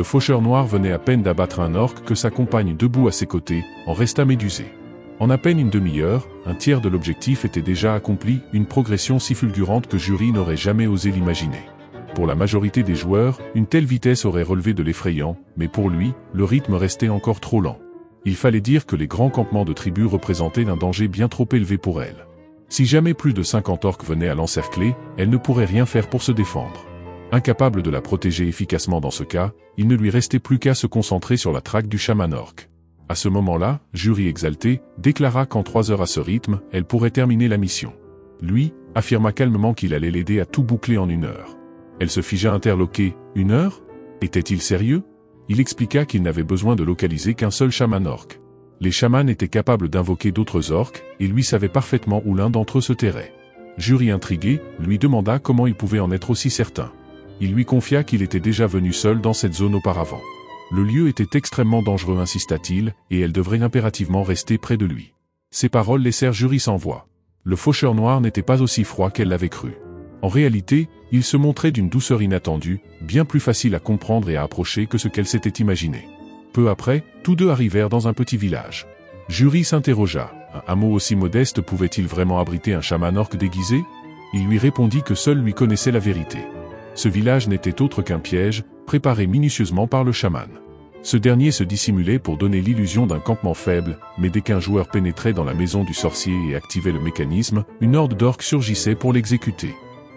Le faucheur noir venait à peine d'abattre un orque que sa compagne debout à ses côtés en resta médusée. En à peine une demi-heure, un tiers de l'objectif était déjà accompli, une progression si fulgurante que Jury n'aurait jamais osé l'imaginer. Pour la majorité des joueurs, une telle vitesse aurait relevé de l'effrayant, mais pour lui, le rythme restait encore trop lent. Il fallait dire que les grands campements de tribus représentaient un danger bien trop élevé pour elle. Si jamais plus de 50 orques venaient à l'encercler, elle ne pourrait rien faire pour se défendre. Incapable de la protéger efficacement dans ce cas, il ne lui restait plus qu'à se concentrer sur la traque du chaman orque. À ce moment-là, Jury exalté, déclara qu'en 3 heures à ce rythme, elle pourrait terminer la mission. Lui, affirma calmement qu'il allait l'aider à tout boucler en 1 heure. Elle se figea interloquée. 1 heure? Était-il sérieux? Il expliqua qu'il n'avait besoin de localiser qu'un seul chaman orque. Les chamans étaient capables d'invoquer d'autres orques, et lui savait parfaitement où l'un d'entre eux se terrait. Jury intrigué, lui demanda comment il pouvait en être aussi certain. Il lui confia qu'il était déjà venu seul dans cette zone auparavant. Le lieu était extrêmement dangereux, insista-t-il, et elle devrait impérativement rester près de lui. Ces paroles laissèrent Jury sans voix. Le faucheur noir n'était pas aussi froid qu'elle l'avait cru. En réalité, il se montrait d'une douceur inattendue, bien plus facile à comprendre et à approcher que ce qu'elle s'était imaginé. Peu après, tous deux arrivèrent dans un petit village. Jury s'interrogea. Un hameau aussi modeste pouvait-il vraiment abriter un chaman orque déguisé? Il lui répondit que seul lui connaissait la vérité. Ce village n'était autre qu'un piège, préparé minutieusement par le chaman. Ce dernier se dissimulait pour donner l'illusion d'un campement faible, mais dès qu'un joueur pénétrait dans la maison du sorcier et activait le mécanisme, une horde d'orques surgissait pour l'exécuter.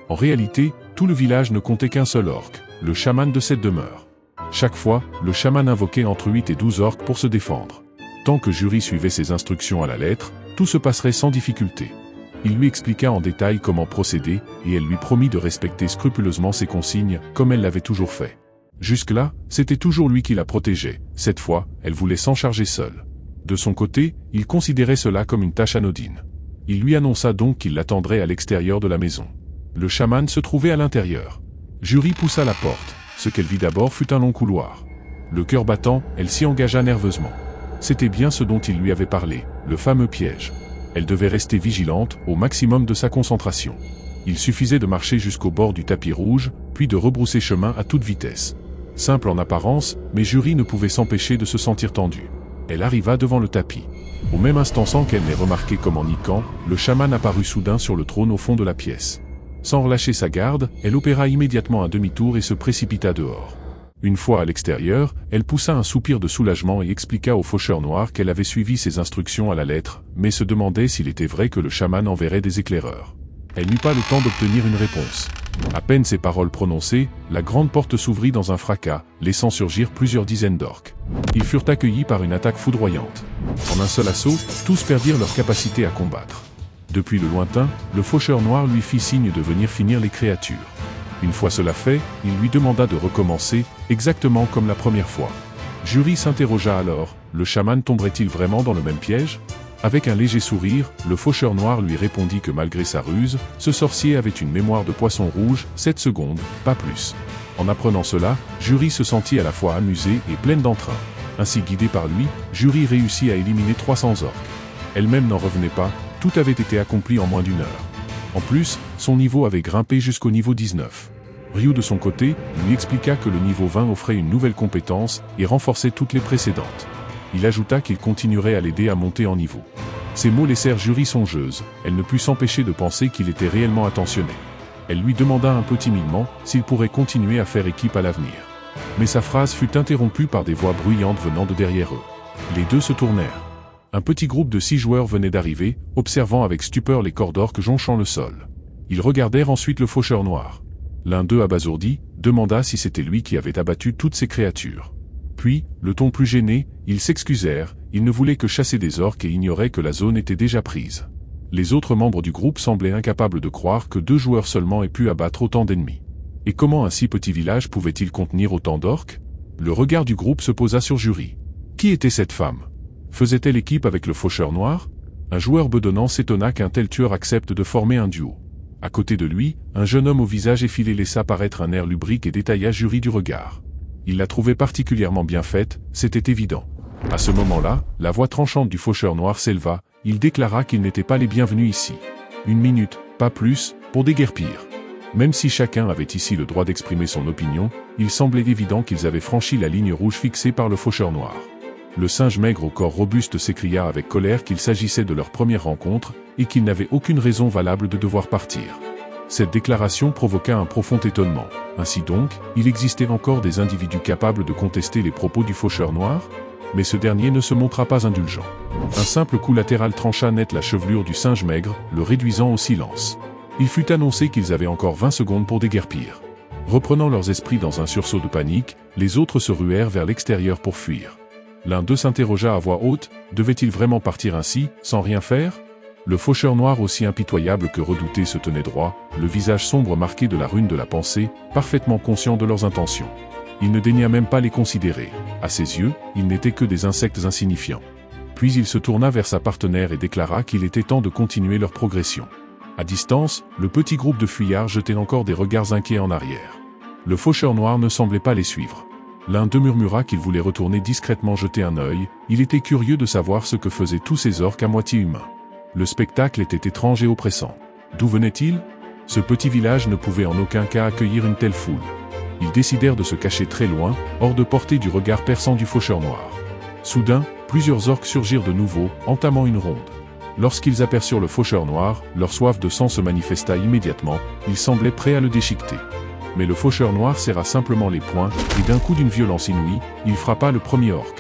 En réalité, tout le village ne comptait qu'un seul orque, le chaman de cette demeure. Chaque fois, le chaman invoquait entre 8 et 12 orques pour se défendre. Tant que Jury suivait ses instructions à la lettre, tout se passerait sans difficulté. Il lui expliqua en détail comment procéder, et elle lui promit de respecter scrupuleusement ses consignes, comme elle l'avait toujours fait. Jusque-là, c'était toujours lui qui la protégeait. Cette fois, elle voulait s'en charger seule. De son côté, il considérait cela comme une tâche anodine. Il lui annonça donc qu'il l'attendrait à l'extérieur de la maison. Le chaman se trouvait à l'intérieur. Jury poussa la porte. Ce qu'elle vit d'abord fut un long couloir. Le cœur battant, elle s'y engagea nerveusement. C'était bien ce dont il lui avait parlé, le fameux piège. Elle devait rester vigilante, au maximum de sa concentration. Il suffisait de marcher jusqu'au bord du tapis rouge, puis de rebrousser chemin à toute vitesse. Simple en apparence, mais Jury ne pouvait s'empêcher de se sentir tendue. Elle arriva devant le tapis. Au même instant, sans qu'elle n'ait remarqué comme en niquant, le chaman apparut soudain sur le trône au fond de la pièce. Sans relâcher sa garde, elle opéra immédiatement un demi-tour et se précipita dehors. Une fois à l'extérieur, elle poussa un soupir de soulagement et expliqua au faucheur noir qu'elle avait suivi ses instructions à la lettre, mais se demandait s'il était vrai que le chaman enverrait des éclaireurs. Elle n'eut pas le temps d'obtenir une réponse. À peine ces paroles prononcées, la grande porte s'ouvrit dans un fracas, laissant surgir plusieurs dizaines d'orques. Ils furent accueillis par une attaque foudroyante. En un seul assaut, tous perdirent leur capacité à combattre. Depuis le lointain, le faucheur noir lui fit signe de venir finir les créatures. Une fois cela fait, il lui demanda de recommencer, exactement comme la première fois. Jury s'interrogea alors, le chaman tomberait-il vraiment dans le même piège? Avec un léger sourire, le faucheur noir lui répondit que malgré sa ruse, ce sorcier avait une mémoire de poisson rouge, 7 secondes, pas plus. En apprenant cela, Jury se sentit à la fois amusée et pleine d'entrain. Ainsi guidée par lui, Jury réussit à éliminer 300 orques. Elle-même n'en revenait pas, tout avait été accompli en moins d'1 heure. En plus, son niveau avait grimpé jusqu'au niveau 19. Ryu de son côté, lui expliqua que le niveau 20 offrait une nouvelle compétence et renforçait toutes les précédentes. Il ajouta qu'il continuerait à l'aider à monter en niveau. Ces mots laissèrent Jury songeuse, elle ne put s'empêcher de penser qu'il était réellement attentionné. Elle lui demanda un peu timidement s'il pourrait continuer à faire équipe à l'avenir. Mais sa phrase fut interrompue par des voix bruyantes venant de derrière eux. Les deux se tournèrent. Un petit groupe de 6 joueurs venait d'arriver, observant avec stupeur les corps d'orques jonchant le sol. Ils regardèrent ensuite le faucheur noir. L'un d'eux, abasourdi, demanda si c'était lui qui avait abattu toutes ces créatures. Puis, le ton plus gêné, ils s'excusèrent, ils ne voulaient que chasser des orques et ignoraient que la zone était déjà prise. Les autres membres du groupe semblaient incapables de croire que 2 joueurs seulement aient pu abattre autant d'ennemis. Et comment un si petit village pouvait-il contenir autant d'orques? Le regard du groupe se posa sur Jury. Qui était cette femme? Faisait-elle équipe avec le faucheur noir? Un joueur bedonnant s'étonna qu'un tel tueur accepte de former un duo. À côté de lui, un jeune homme au visage effilé laissa paraître un air lubrique et détailla Jury du regard. Il la trouvait particulièrement bien faite, c'était évident. À ce moment-là, la voix tranchante du faucheur noir s'éleva, il déclara qu'ils n'étaient pas les bienvenus ici. 1 minute, pas plus, pour déguerpir. Même si chacun avait ici le droit d'exprimer son opinion, il semblait évident qu'ils avaient franchi la ligne rouge fixée par le faucheur noir. Le singe maigre au corps robuste s'écria avec colère qu'il s'agissait de leur première rencontre, et qu'il n'avait aucune raison valable de devoir partir. Cette déclaration provoqua un profond étonnement. Ainsi donc, il existait encore des individus capables de contester les propos du faucheur noir? Mais ce dernier ne se montra pas indulgent. Un simple coup latéral trancha net la chevelure du singe maigre, le réduisant au silence. Il fut annoncé qu'ils avaient encore 20 secondes pour déguerpir. Reprenant leurs esprits dans un sursaut de panique, les autres se ruèrent vers l'extérieur pour fuir. L'un d'eux s'interrogea à voix haute, devait-il vraiment partir ainsi, sans rien faire? Le faucheur noir aussi impitoyable que redouté se tenait droit, le visage sombre marqué de la rune de la pensée, parfaitement conscient de leurs intentions. Il ne daigna même pas les considérer. À ses yeux, ils n'étaient que des insectes insignifiants. Puis il se tourna vers sa partenaire et déclara qu'il était temps de continuer leur progression. À distance, le petit groupe de fuyards jetait encore des regards inquiets en arrière. Le faucheur noir ne semblait pas les suivre. L'un d'eux murmura qu'il voulait retourner discrètement jeter un œil, il était curieux de savoir ce que faisaient tous ces orques à moitié humains. Le spectacle était étrange et oppressant. D'où venait-il? Ce petit village ne pouvait en aucun cas accueillir une telle foule. Ils décidèrent de se cacher très loin, hors de portée du regard perçant du faucheur noir. Soudain, plusieurs orques surgirent de nouveau, entamant une ronde. Lorsqu'ils aperçurent le faucheur noir, leur soif de sang se manifesta immédiatement, ils semblaient prêts à le déchiqueter. Mais le faucheur noir serra simplement les poings, et d'un coup d'une violence inouïe, il frappa le premier orc.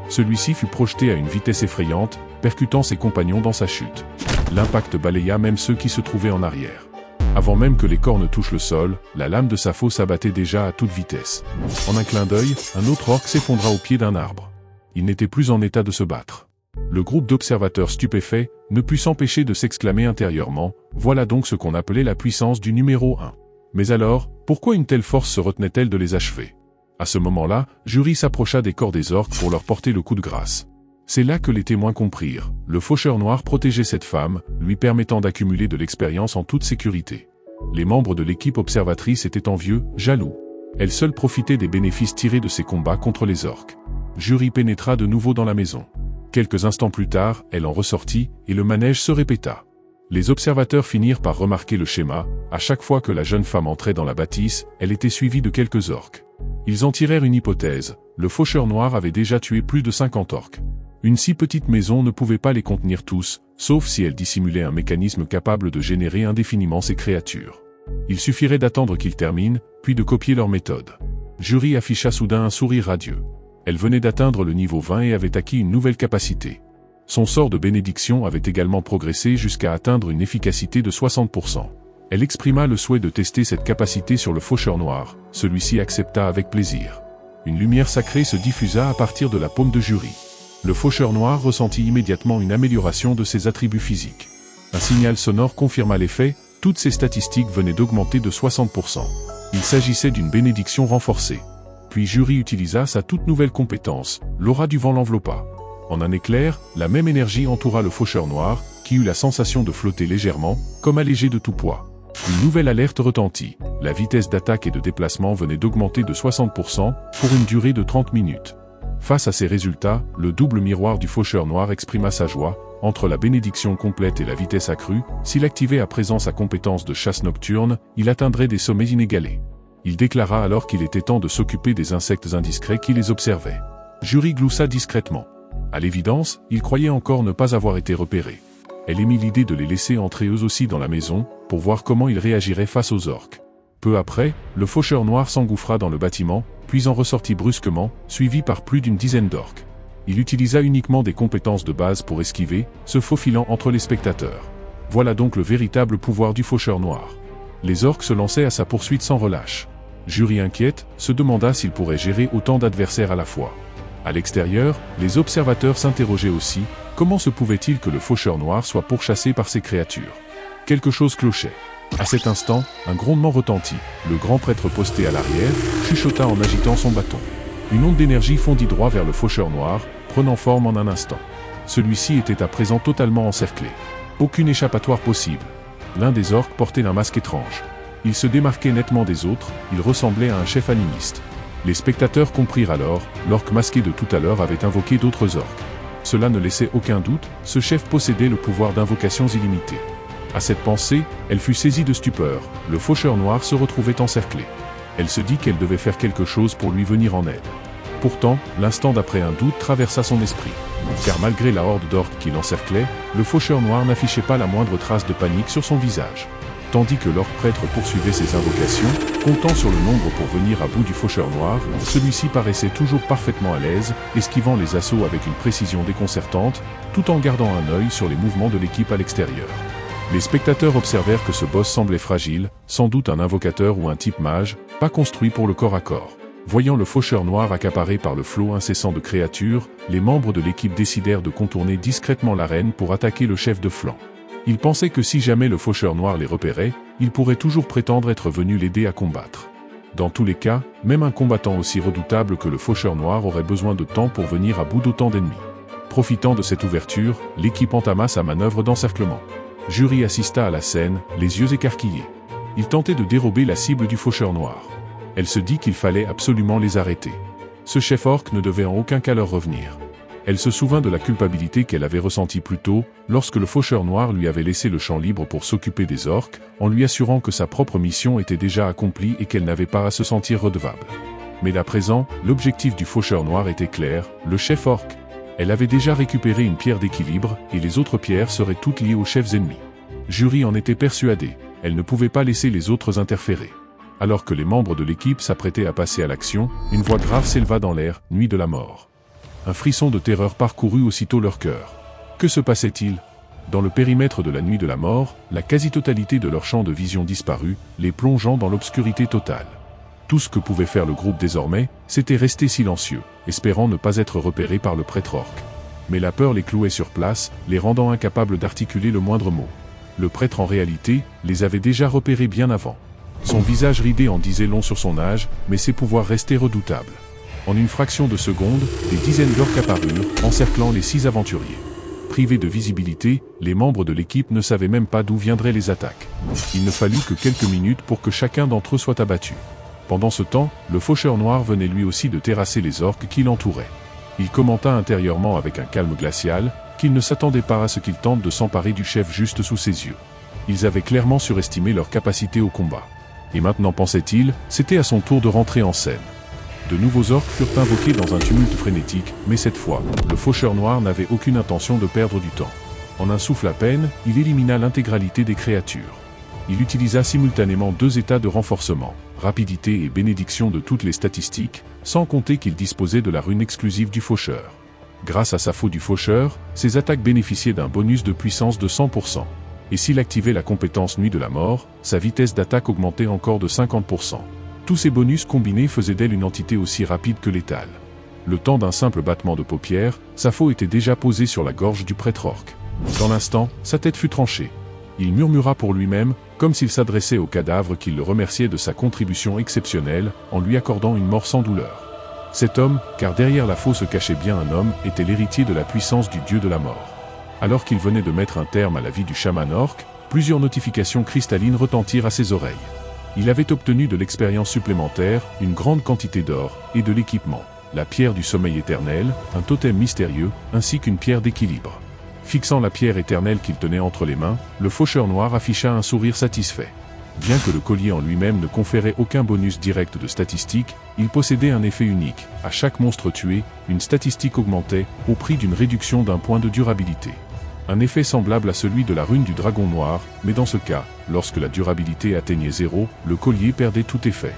Celui-ci fut projeté à une vitesse effrayante, percutant ses compagnons dans sa chute. L'impact balaya même ceux qui se trouvaient en arrière. Avant même que les cornes touchent le sol, la lame de sa faux s'abattait déjà à toute vitesse. En un clin d'œil, un autre orc s'effondra au pied d'un arbre. Il n'était plus en état de se battre. Le groupe d'observateurs stupéfaits ne put s'empêcher de s'exclamer intérieurement, voilà donc ce qu'on appelait la puissance du numéro 1. Mais alors, pourquoi une telle force se retenait-elle de les achever? À ce moment-là, Jury s'approcha des corps des orques pour leur porter le coup de grâce. C'est là que les témoins comprirent. Le faucheur noir protégeait cette femme, lui permettant d'accumuler de l'expérience en toute sécurité. Les membres de l'équipe observatrice étaient envieux, jaloux. Elle seule profitait des bénéfices tirés de ses combats contre les orques. Jury pénétra de nouveau dans la maison. Quelques instants plus tard, elle en ressortit, et le manège se répéta. Les observateurs finirent par remarquer le schéma, à chaque fois que la jeune femme entrait dans la bâtisse, elle était suivie de quelques orques. Ils en tirèrent une hypothèse, le faucheur noir avait déjà tué plus de 50 orques. Une si petite maison ne pouvait pas les contenir tous, sauf si elle dissimulait un mécanisme capable de générer indéfiniment ces créatures. Il suffirait d'attendre qu'ils terminent, puis de copier leur méthode. Jury afficha soudain un sourire radieux. Elle venait d'atteindre le niveau 20 et avait acquis une nouvelle capacité. Son sort de bénédiction avait également progressé jusqu'à atteindre une efficacité de 60%. Elle exprima le souhait de tester cette capacité sur le faucheur noir, celui-ci accepta avec plaisir. Une lumière sacrée se diffusa à partir de la paume de Jury. Le faucheur noir ressentit immédiatement une amélioration de ses attributs physiques. Un signal sonore confirma l'effet, toutes ses statistiques venaient d'augmenter de 60%. Il s'agissait d'une bénédiction renforcée. Puis Jury utilisa sa toute nouvelle compétence, l'aura du vent l'enveloppa. En un éclair, la même énergie entoura le faucheur noir, qui eut la sensation de flotter légèrement, comme allégé de tout poids. Une nouvelle alerte retentit. La vitesse d'attaque et de déplacement venait d'augmenter de 60% pour une durée de 30 minutes. Face à ces résultats, le double miroir du faucheur noir exprima sa joie. Entre la bénédiction complète et la vitesse accrue, s'il activait à présent sa compétence de chasse nocturne, il atteindrait des sommets inégalés. Il déclara alors qu'il était temps de s'occuper des insectes indiscrets qui les observaient. Jury gloussa discrètement. À l'évidence, il croyait encore ne pas avoir été repéré. Elle émit l'idée de les laisser entrer eux aussi dans la maison, pour voir comment ils réagiraient face aux orques. Peu après, le faucheur noir s'engouffra dans le bâtiment, puis en ressortit brusquement, suivi par plus d'une dizaine d'orques. Il utilisa uniquement des compétences de base pour esquiver, se faufilant entre les spectateurs. Voilà donc le véritable pouvoir du faucheur noir. Les orques se lançaient à sa poursuite sans relâche. Jury inquiète, se demanda s'il pourrait gérer autant d'adversaires à la fois. À l'extérieur, les observateurs s'interrogeaient aussi, comment se pouvait-il que le faucheur noir soit pourchassé par ces créatures? Quelque chose clochait. À cet instant, un grondement retentit. Le grand prêtre posté à l'arrière chuchota en agitant son bâton. Une onde d'énergie fondit droit vers le faucheur noir, prenant forme en un instant. Celui-ci était à présent totalement encerclé. Aucune échappatoire possible. L'un des orques portait un masque étrange. Il se démarquait nettement des autres, il ressemblait à un chef animiste. Les spectateurs comprirent alors, l'orque masqué de tout à l'heure avait invoqué d'autres orques. Cela ne laissait aucun doute, ce chef possédait le pouvoir d'invocations illimitées. À cette pensée, elle fut saisie de stupeur, le faucheur noir se retrouvait encerclé. Elle se dit qu'elle devait faire quelque chose pour lui venir en aide. Pourtant, l'instant d'après un doute traversa son esprit. Car malgré la horde d'orques qui l'encerclait, le faucheur noir n'affichait pas la moindre trace de panique sur son visage. Tandis que l'orque prêtre poursuivait ses invocations, comptant sur le nombre pour venir à bout du faucheur noir, celui-ci paraissait toujours parfaitement à l'aise, esquivant les assauts avec une précision déconcertante, tout en gardant un œil sur les mouvements de l'équipe à l'extérieur. Les spectateurs observèrent que ce boss semblait fragile, sans doute un invocateur ou un type mage, pas construit pour le corps à corps. Voyant le faucheur noir accaparé par le flot incessant de créatures, les membres de l'équipe décidèrent de contourner discrètement l'arène pour attaquer le chef de flanc. Ils pensaient que si jamais le faucheur noir les repérait, il pourrait toujours prétendre être venu l'aider à combattre. Dans tous les cas, même un combattant aussi redoutable que le faucheur noir aurait besoin de temps pour venir à bout d'autant d'ennemis. Profitant de cette ouverture, l'équipe entama sa manœuvre d'encerclement. Jury assista à la scène, les yeux écarquillés. Il tentait de dérober la cible du faucheur noir. Elle se dit qu'il fallait absolument les arrêter. Ce chef orc ne devait en aucun cas leur revenir. Elle se souvint de la culpabilité qu'elle avait ressentie plus tôt, lorsque le faucheur noir lui avait laissé le champ libre pour s'occuper des orques, en lui assurant que sa propre mission était déjà accomplie et qu'elle n'avait pas à se sentir redevable. Mais à présent, l'objectif du faucheur noir était clair, le chef orc. Elle avait déjà récupéré une pierre d'équilibre, et les autres pierres seraient toutes liées aux chefs ennemis. Jury en était persuadée, elle ne pouvait pas laisser les autres interférer. Alors que les membres de l'équipe s'apprêtaient à passer à l'action, une voix grave s'éleva dans l'air, nuit de la mort. Un frisson de terreur parcourut aussitôt leur cœur. Que se passait-il? Dans le périmètre de la nuit de la mort, la quasi-totalité de leur champ de vision disparut, les plongeant dans l'obscurité totale. Tout ce que pouvait faire le groupe désormais, c'était rester silencieux, espérant ne pas être repéré par le prêtre orc. Mais la peur les clouait sur place, les rendant incapables d'articuler le moindre mot. Le prêtre en réalité, les avait déjà repérés bien avant. Son visage ridé en disait long sur son âge, mais ses pouvoirs restaient redoutables. En une fraction de seconde, des dizaines d'orques apparurent, encerclant les 6 aventuriers. Privés de visibilité, les membres de l'équipe ne savaient même pas d'où viendraient les attaques. Il ne fallut que quelques minutes pour que chacun d'entre eux soit abattu. Pendant ce temps, le faucheur noir venait lui aussi de terrasser les orques qui l'entouraient. Il commenta intérieurement avec un calme glacial, qu'il ne s'attendait pas à ce qu'ils tentent de s'emparer du chef juste sous ses yeux. Ils avaient clairement surestimé leur capacité au combat. Et maintenant, pensait-il, c'était à son tour de rentrer en scène. De nouveaux orques furent invoqués dans un tumulte frénétique, mais cette fois, le faucheur noir n'avait aucune intention de perdre du temps. En un souffle à peine, il élimina l'intégralité des créatures. Il utilisa simultanément 2 états de renforcement, rapidité et bénédiction de toutes les statistiques, sans compter qu'il disposait de la rune exclusive du faucheur. Grâce à sa faux du faucheur, ses attaques bénéficiaient d'un bonus de puissance de 100%. Et s'il activait la compétence Nuit de la Mort, sa vitesse d'attaque augmentait encore de 50%. Tous ces bonus combinés faisaient d'elle une entité aussi rapide que létale. Le temps d'un simple battement de paupières, sa faux était déjà posée sur la gorge du prêtre orc. Dans l'instant, sa tête fut tranchée. Il murmura pour lui-même, comme s'il s'adressait au cadavre qu'il le remerciait de sa contribution exceptionnelle, en lui accordant une mort sans douleur. Cet homme, car derrière la faux se cachait bien un homme, était l'héritier de la puissance du dieu de la mort. Alors qu'il venait de mettre un terme à la vie du chaman orc, plusieurs notifications cristallines retentirent à ses oreilles. Il avait obtenu de l'expérience supplémentaire, une grande quantité d'or, et de l'équipement, la pierre du sommeil éternel, un totem mystérieux, ainsi qu'une pierre d'équilibre. Fixant la pierre éternelle qu'il tenait entre les mains, le faucheur noir afficha un sourire satisfait. Bien que le collier en lui-même ne conférait aucun bonus direct de statistique, il possédait un effet unique. À chaque monstre tué, une statistique augmentait, au prix d'une réduction d'un point de durabilité. Un effet semblable à celui de la rune du dragon noir, mais dans ce cas, lorsque la durabilité atteignait 0, le collier perdait tout effet.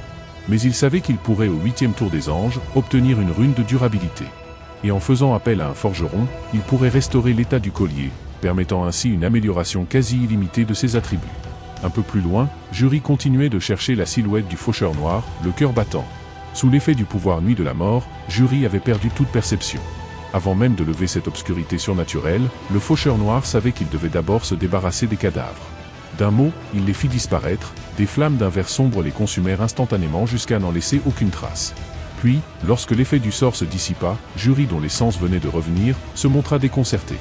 Mais il savait qu'il pourrait au 8e tour des anges, obtenir une rune de durabilité. Et en faisant appel à un forgeron, il pourrait restaurer l'état du collier, permettant ainsi une amélioration quasi illimitée de ses attributs. Un peu plus loin, Jury continuait de chercher la silhouette du faucheur noir, le cœur battant. Sous l'effet du pouvoir Nuit de la Mort, Jury avait perdu toute perception. Avant même de lever cette obscurité surnaturelle, le faucheur noir savait qu'il devait d'abord se débarrasser des cadavres. D'un mot, il les fit disparaître, des flammes d'un vert sombre les consumèrent instantanément jusqu'à n'en laisser aucune trace. Puis, lorsque l'effet du sort se dissipa, Jury, dont les sens venaient de revenir, se montra déconcertée.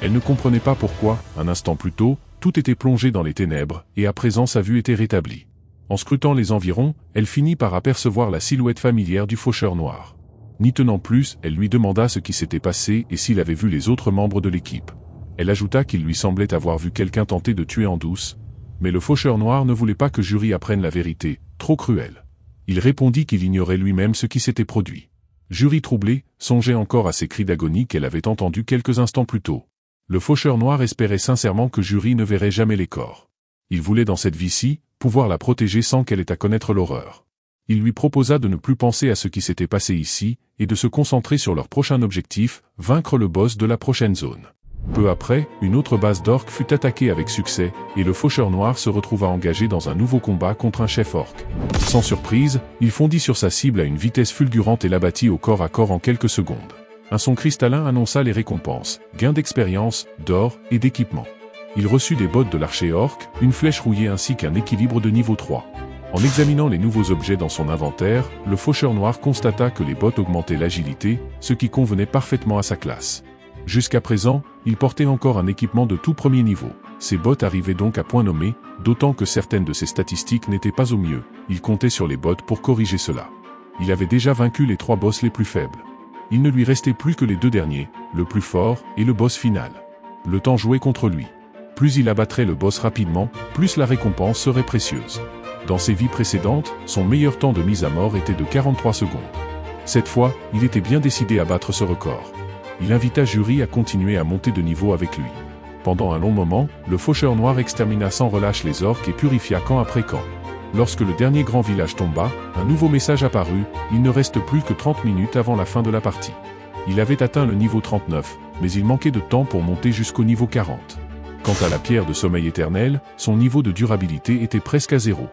Elle ne comprenait pas pourquoi, un instant plus tôt, tout était plongé dans les ténèbres, et à présent sa vue était rétablie. En scrutant les environs, elle finit par apercevoir la silhouette familière du faucheur noir. N'y tenant plus, elle lui demanda ce qui s'était passé et s'il avait vu les autres membres de l'équipe. Elle ajouta qu'il lui semblait avoir vu quelqu'un tenter de tuer en douce, mais le faucheur noir ne voulait pas que Juri apprenne la vérité, trop cruelle. Il répondit qu'il ignorait lui-même ce qui s'était produit. Juri, troublé, songeait encore à ces cris d'agonie qu'elle avait entendus quelques instants plus tôt. Le faucheur noir espérait sincèrement que Juri ne verrait jamais les corps. Il voulait dans cette vie-ci, pouvoir la protéger sans qu'elle ait à connaître l'horreur. Il lui proposa de ne plus penser à ce qui s'était passé ici, et de se concentrer sur leur prochain objectif, vaincre le boss de la prochaine zone. Peu après, une autre base d'orques fut attaquée avec succès, et le faucheur noir se retrouva engagé dans un nouveau combat contre un chef orc. Sans surprise, il fondit sur sa cible à une vitesse fulgurante et l'abattit au corps à corps en quelques secondes. Un son cristallin annonça les récompenses, gains d'expérience, d'or et d'équipement. Il reçut des bottes de l'archer orc, une flèche rouillée ainsi qu'un équilibre de niveau 3. En examinant les nouveaux objets dans son inventaire, le faucheur noir constata que les bottes augmentaient l'agilité, ce qui convenait parfaitement à sa classe. Jusqu'à présent, il portait encore un équipement de tout premier niveau. Ses bottes arrivaient donc à point nommé, d'autant que certaines de ses statistiques n'étaient pas au mieux. Il comptait sur les bottes pour corriger cela. Il avait déjà vaincu les 3 boss les plus faibles. Il ne lui restait plus que les 2 derniers, le plus fort et le boss final. Le temps jouait contre lui. Plus il abattrait le boss rapidement, plus la récompense serait précieuse. Dans ses vies précédentes, son meilleur temps de mise à mort était de 43 secondes. Cette fois, il était bien décidé à battre ce record. Il invita Juri à continuer à monter de niveau avec lui. Pendant un long moment, le faucheur noir extermina sans relâche les orques et purifia camp après camp. Lorsque le dernier grand village tomba, un nouveau message apparut, il ne reste plus que 30 minutes avant la fin de la partie. Il avait atteint le niveau 39, mais il manquait de temps pour monter jusqu'au niveau 40. Quant à la pierre de sommeil éternel, son niveau de durabilité était presque à 0.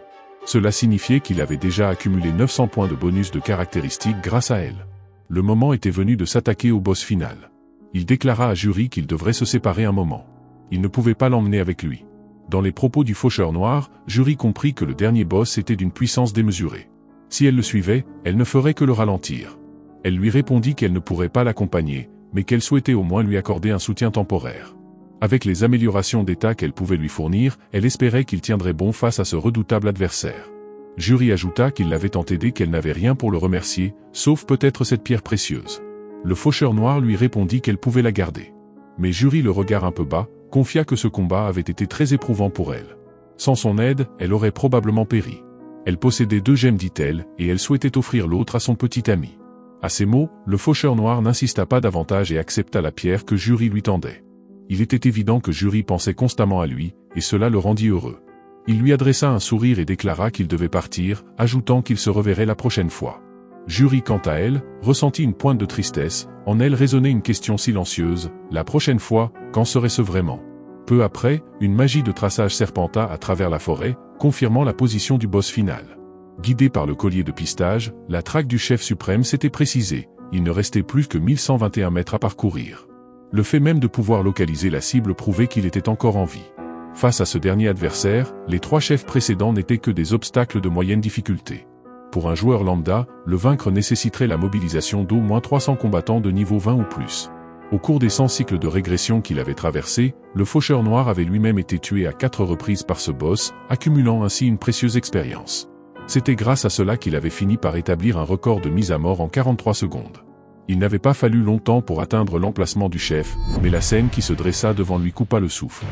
Cela signifiait qu'il avait déjà accumulé 900 points de bonus de caractéristiques grâce à elle. Le moment était venu de s'attaquer au boss final. Il déclara à Juri qu'il devrait se séparer un moment. Il ne pouvait pas l'emmener avec lui. Dans les propos du faucheur noir, Juri comprit que le dernier boss était d'une puissance démesurée. Si elle le suivait, elle ne ferait que le ralentir. Elle lui répondit qu'elle ne pourrait pas l'accompagner, mais qu'elle souhaitait au moins lui accorder un soutien temporaire. Avec les améliorations d'état qu'elle pouvait lui fournir, elle espérait qu'il tiendrait bon face à ce redoutable adversaire. Juri ajouta qu'il l'avait tant aidé qu'elle n'avait rien pour le remercier, sauf peut-être cette pierre précieuse. Le faucheur noir lui répondit qu'elle pouvait la garder. Mais Juri, le regard un peu bas, confia que ce combat avait été très éprouvant pour elle. Sans son aide, elle aurait probablement péri. Elle possédait 2 gemmes, dit-elle, et elle souhaitait offrir l'autre à son petit ami. À ces mots, le faucheur noir n'insista pas davantage et accepta la pierre que Juri lui tendait. Il était évident que Juri pensait constamment à lui, et cela le rendit heureux. Il lui adressa un sourire et déclara qu'il devait partir, ajoutant qu'il se reverrait la prochaine fois. Juri, quant à elle, ressentit une pointe de tristesse, en elle résonnait une question silencieuse, la prochaine fois, quand serait-ce vraiment? Peu après, une magie de traçage serpenta à travers la forêt, confirmant la position du boss final. Guidé par le collier de pistage, la traque du chef suprême s'était précisée, il ne restait plus que 1121 mètres à parcourir. Le fait même de pouvoir localiser la cible prouvait qu'il était encore en vie. Face à ce dernier adversaire, les 3 chefs précédents n'étaient que des obstacles de moyenne difficulté. Pour un joueur lambda, le vaincre nécessiterait la mobilisation d'au moins 300 combattants de niveau 20 ou plus. Au cours des 100 cycles de régression qu'il avait traversés, le faucheur noir avait lui-même été tué à 4 reprises par ce boss, accumulant ainsi une précieuse expérience. C'était grâce à cela qu'il avait fini par établir un record de mise à mort en 43 secondes. Il n'avait pas fallu longtemps pour atteindre l'emplacement du chef, mais la scène qui se dressa devant lui coupa le souffle.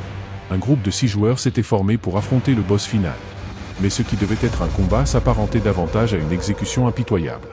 Un groupe de 6 joueurs s'était formé pour affronter le boss final. Mais ce qui devait être un combat s'apparentait davantage à une exécution impitoyable.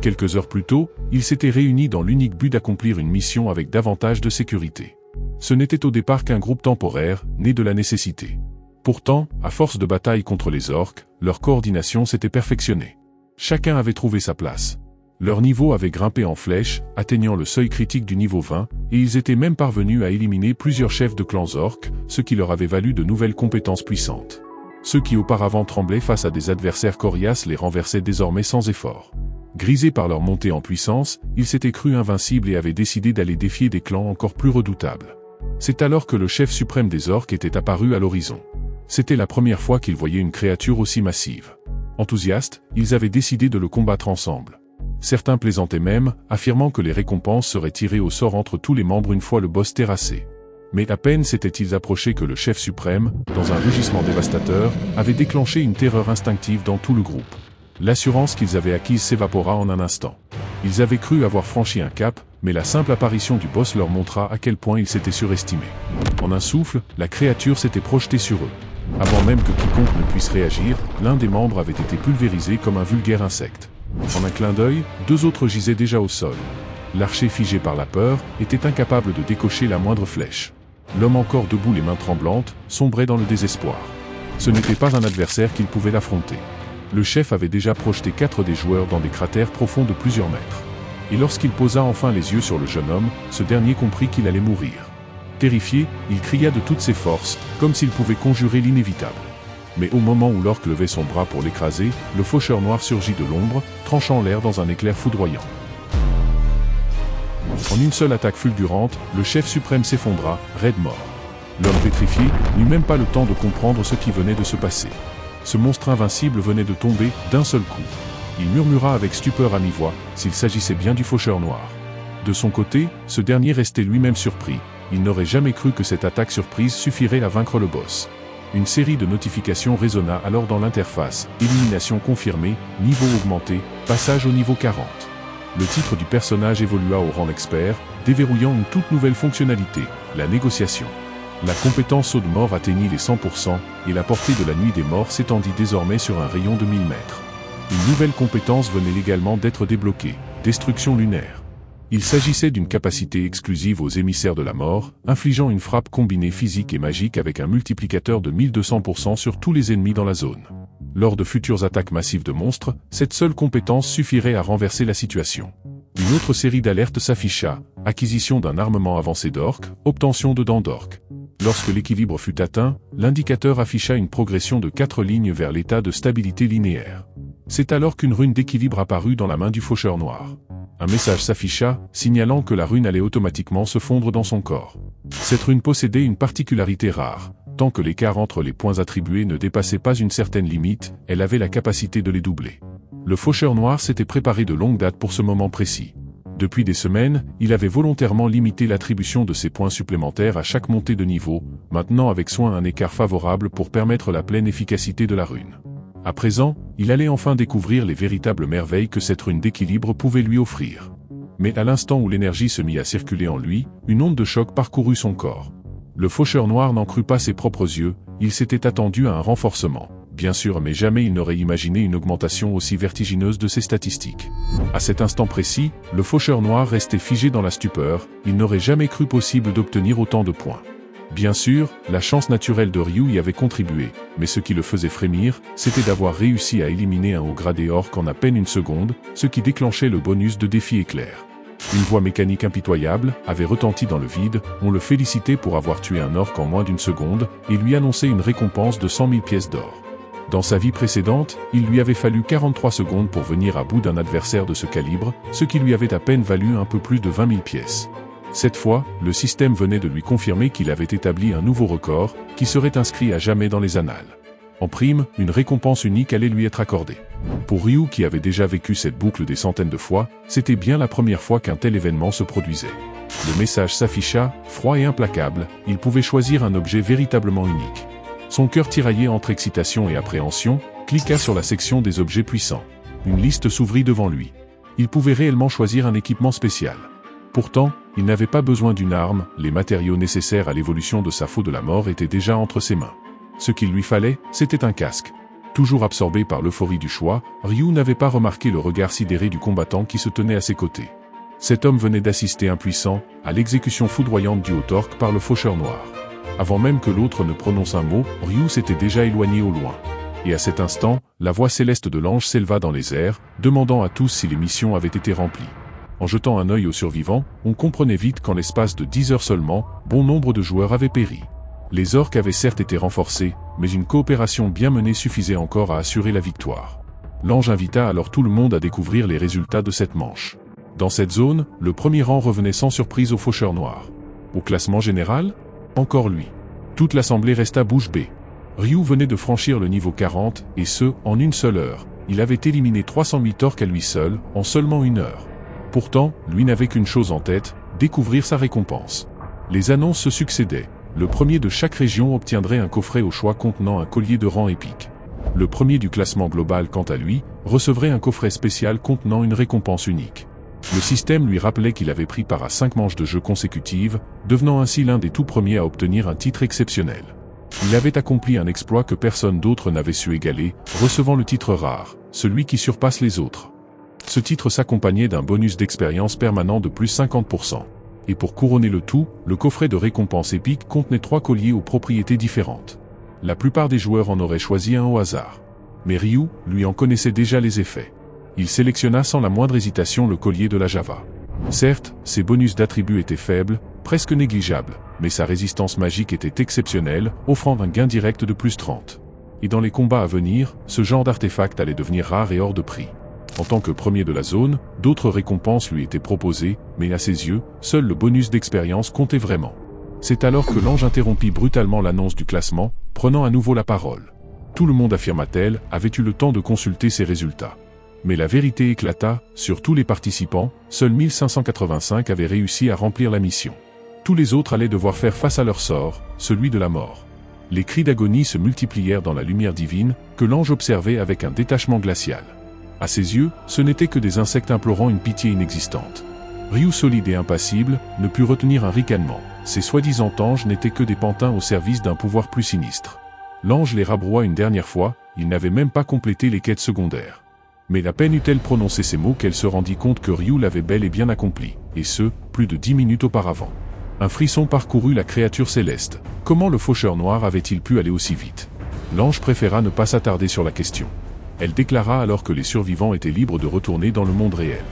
Quelques heures plus tôt, ils s'étaient réunis dans l'unique but d'accomplir une mission avec davantage de sécurité. Ce n'était au départ qu'un groupe temporaire, né de la nécessité. Pourtant, à force de bataille contre les orques, leur coordination s'était perfectionnée. Chacun avait trouvé sa place. Leur niveau avait grimpé en flèche, atteignant le seuil critique du niveau 20, et ils étaient même parvenus à éliminer plusieurs chefs de clans orques, ce qui leur avait valu de nouvelles compétences puissantes. Ceux qui auparavant tremblaient face à des adversaires coriaces les renversaient désormais sans effort. Grisés par leur montée en puissance, ils s'étaient crus invincibles et avaient décidé d'aller défier des clans encore plus redoutables. C'est alors que le chef suprême des orques était apparu à l'horizon. C'était la première fois qu'ils voyaient une créature aussi massive. Enthousiastes, ils avaient décidé de le combattre ensemble. Certains plaisantaient même, affirmant que les récompenses seraient tirées au sort entre tous les membres une fois le boss terrassé. Mais à peine s'étaient-ils approchés que le chef suprême, dans un rugissement dévastateur, avait déclenché une terreur instinctive dans tout le groupe. L'assurance qu'ils avaient acquise s'évapora en un instant. Ils avaient cru avoir franchi un cap, Mais la simple apparition du boss leur montra à quel point ils s'étaient surestimés. En un souffle, la créature s'était projetée sur eux. Avant même que quiconque ne puisse réagir, l'un des membres avait été pulvérisé comme un vulgaire insecte. En un clin d'œil, 2 autres gisaient déjà au sol. L'archer, figé par la peur, était incapable de décocher la moindre flèche. L'homme encore debout, les mains tremblantes, sombrait dans le désespoir. Ce n'était pas un adversaire qu'il pouvait l'affronter. Le chef avait déjà projeté 4 des joueurs dans des cratères profonds de plusieurs mètres. Et lorsqu'il posa enfin les yeux sur le jeune homme, ce dernier comprit qu'il allait mourir. Terrifié, il cria de toutes ses forces, comme s'il pouvait conjurer l'inévitable. Mais au moment où l'orque levait son bras pour l'écraser, le faucheur noir surgit de l'ombre, tranchant l'air dans un éclair foudroyant. En une seule attaque fulgurante, le chef suprême s'effondra, raide mort. L'homme pétrifié n'eut même pas le temps de comprendre ce qui venait de se passer. Ce monstre invincible venait de tomber d'un seul coup. Il murmura avec stupeur à mi-voix, s'il s'agissait bien du faucheur noir. De son côté, ce dernier restait lui-même surpris. Il n'aurait jamais cru que cette attaque surprise suffirait à vaincre le boss. Une série de notifications résonna alors dans l'interface. Élimination confirmée, niveau augmenté, passage au niveau 40. Le titre du personnage évolua au rang expert, déverrouillant une toute nouvelle fonctionnalité, la négociation. La compétence saut de mort atteignit les 100%, et la portée de la nuit des morts s'étendit désormais sur un rayon de 1000 mètres. Une nouvelle compétence venait également d'être débloquée, destruction lunaire. Il s'agissait d'une capacité exclusive aux émissaires de la mort, infligeant une frappe combinée physique et magique avec un multiplicateur de 1200% sur tous les ennemis dans la zone. Lors de futures attaques massives de monstres, cette seule compétence suffirait à renverser la situation. Une autre série d'alertes s'afficha, acquisition d'un armement avancé d'orques, obtention de dents d'orques. Lorsque l'équilibre fut atteint, l'indicateur afficha une progression de 4 lignes vers l'état de stabilité linéaire. C'est alors qu'une rune d'équilibre apparut dans la main du faucheur noir. Un message s'afficha, signalant que la rune allait automatiquement se fondre dans son corps. Cette rune possédait une particularité rare. Tant que l'écart entre les points attribués ne dépassait pas une certaine limite, elle avait la capacité de les doubler. Le faucheur noir s'était préparé de longue date pour ce moment précis. Depuis des semaines, il avait volontairement limité l'attribution de ces points supplémentaires à chaque montée de niveau, maintenant avec soin un écart favorable pour permettre la pleine efficacité de la rune. À présent, il allait enfin découvrir les véritables merveilles que cette rune d'équilibre pouvait lui offrir. Mais à l'instant où l'énergie se mit à circuler en lui, une onde de choc parcourut son corps. Le faucheur noir n'en crut pas ses propres yeux, il s'était attendu à un renforcement. Bien sûr, mais jamais il n'aurait imaginé une augmentation aussi vertigineuse de ses statistiques. À cet instant précis, le faucheur noir restait figé dans la stupeur, il n'aurait jamais cru possible d'obtenir autant de points. Bien sûr, la chance naturelle de Ryu y avait contribué, mais ce qui le faisait frémir, c'était d'avoir réussi à éliminer un haut gradé orc en à peine une seconde, ce qui déclenchait le bonus de défi éclair. Une voix mécanique impitoyable avait retenti dans le vide, on le félicitait pour avoir tué un orc en moins d'une seconde, et lui annonçait une récompense de 100 000 pièces d'or. Dans sa vie précédente, il lui avait fallu 43 secondes pour venir à bout d'un adversaire de ce calibre, ce qui lui avait à peine valu un peu plus de 20 000 pièces. Cette fois, le système venait de lui confirmer qu'il avait établi un nouveau record, qui serait inscrit à jamais dans les annales. En prime, une récompense unique allait lui être accordée. Pour Ryu qui avait déjà vécu cette boucle des centaines de fois, c'était bien la première fois qu'un tel événement se produisait. Le message s'afficha, froid et implacable, il pouvait choisir un objet véritablement unique. Son cœur tiraillé entre excitation et appréhension, cliqua sur la section des objets puissants. Une liste s'ouvrit devant lui. Il pouvait réellement choisir un équipement spécial. Pourtant, il n'avait pas besoin d'une arme, les matériaux nécessaires à l'évolution de sa faux de la mort étaient déjà entre ses mains. Ce qu'il lui fallait, c'était un casque. Toujours absorbé par l'euphorie du choix, Ryu n'avait pas remarqué le regard sidéré du combattant qui se tenait à ses côtés. Cet homme venait d'assister impuissant à l'exécution foudroyante du haut orc par le faucheur noir. Avant même que l'autre ne prononce un mot, Ryu s'était déjà éloigné au loin. Et à cet instant, la voix céleste de l'ange s'éleva dans les airs, demandant à tous si les missions avaient été remplies. En jetant un œil aux survivants, on comprenait vite qu'en l'espace de 10 heures seulement, bon nombre de joueurs avaient péri. Les orques avaient certes été renforcés, mais une coopération bien menée suffisait encore à assurer la victoire. L'ange invita alors tout le monde à découvrir les résultats de cette manche. Dans cette zone, le premier rang revenait sans surprise au faucheur noir. Au classement général, encore lui. Toute l'assemblée resta bouche bée. Ryu venait de franchir le niveau 40, et ce, en une seule heure. Il avait éliminé 300 000 orques à lui seul, en seulement une heure. Pourtant, lui n'avait qu'une chose en tête, découvrir sa récompense. Les annonces se succédaient. Le premier de chaque région obtiendrait un coffret au choix contenant un collier de rang épique. Le premier du classement global, quant à lui, recevrait un coffret spécial contenant une récompense unique. Le système lui rappelait qu'il avait pris part à 5 manches de jeu consécutives, devenant ainsi l'un des tout premiers à obtenir un titre exceptionnel. Il avait accompli un exploit que personne d'autre n'avait su égaler, recevant le titre rare, celui qui surpasse les autres. Ce titre s'accompagnait d'un bonus d'expérience permanent de plus 50%. Et pour couronner le tout, le coffret de récompense épique contenait 3 colliers aux propriétés différentes. La plupart des joueurs en auraient choisi un au hasard. Mais Ryu, lui, en connaissait déjà les effets. Il sélectionna sans la moindre hésitation le collier de la Java. Certes, ses bonus d'attributs étaient faibles, presque négligeables, mais sa résistance magique était exceptionnelle, offrant un gain direct de plus 30. Et dans les combats à venir, ce genre d'artefact allait devenir rare et hors de prix. En tant que premier de la zone, d'autres récompenses lui étaient proposées, mais à ses yeux, seul le bonus d'expérience comptait vraiment. C'est alors que l'ange interrompit brutalement l'annonce du classement, prenant à nouveau la parole. Tout le monde, affirma-t-elle, avait eu le temps de consulter ses résultats. Mais la vérité éclata, sur tous les participants, seuls 1585 avaient réussi à remplir la mission. Tous les autres allaient devoir faire face à leur sort, celui de la mort. Les cris d'agonie se multiplièrent dans la lumière divine, que l'ange observait avec un détachement glacial. À ses yeux, ce n'étaient que des insectes implorant une pitié inexistante. Ryu, solide et impassible, ne put retenir un ricanement. Ces soi-disant anges n'étaient que des pantins au service d'un pouvoir plus sinistre. L'ange les rabroua une dernière fois, il n'avait même pas complété les quêtes secondaires. Mais à peine eut-elle prononcé ces mots qu'elle se rendit compte que Ryu l'avait bel et bien accompli, et ce, plus de 10 minutes auparavant. Un frisson parcourut la créature céleste. Comment le faucheur noir avait-il pu aller aussi vite? L'ange préféra ne pas s'attarder sur la question. Elle déclara alors que les survivants étaient libres de retourner dans le monde réel.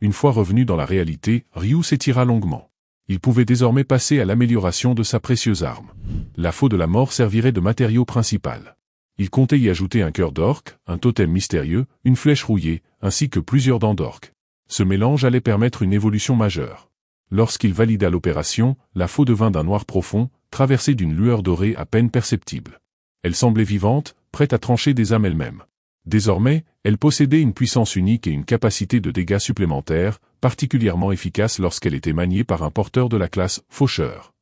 Une fois revenu dans la réalité, Ryu s'étira longuement. Il pouvait désormais passer à l'amélioration de sa précieuse arme. La faux de la mort servirait de matériau principal. Il comptait y ajouter un cœur d'orc, un totem mystérieux, une flèche rouillée, ainsi que plusieurs dents d'orc. Ce mélange allait permettre une évolution majeure. Lorsqu'il valida l'opération, la faux devint d'un noir profond, traversée d'une lueur dorée à peine perceptible. Elle semblait vivante, prête à trancher des âmes elle-même. Désormais, elle possédait une puissance unique et une capacité de dégâts supplémentaires, particulièrement efficace lorsqu'elle était maniée par un porteur de la classe faucheur.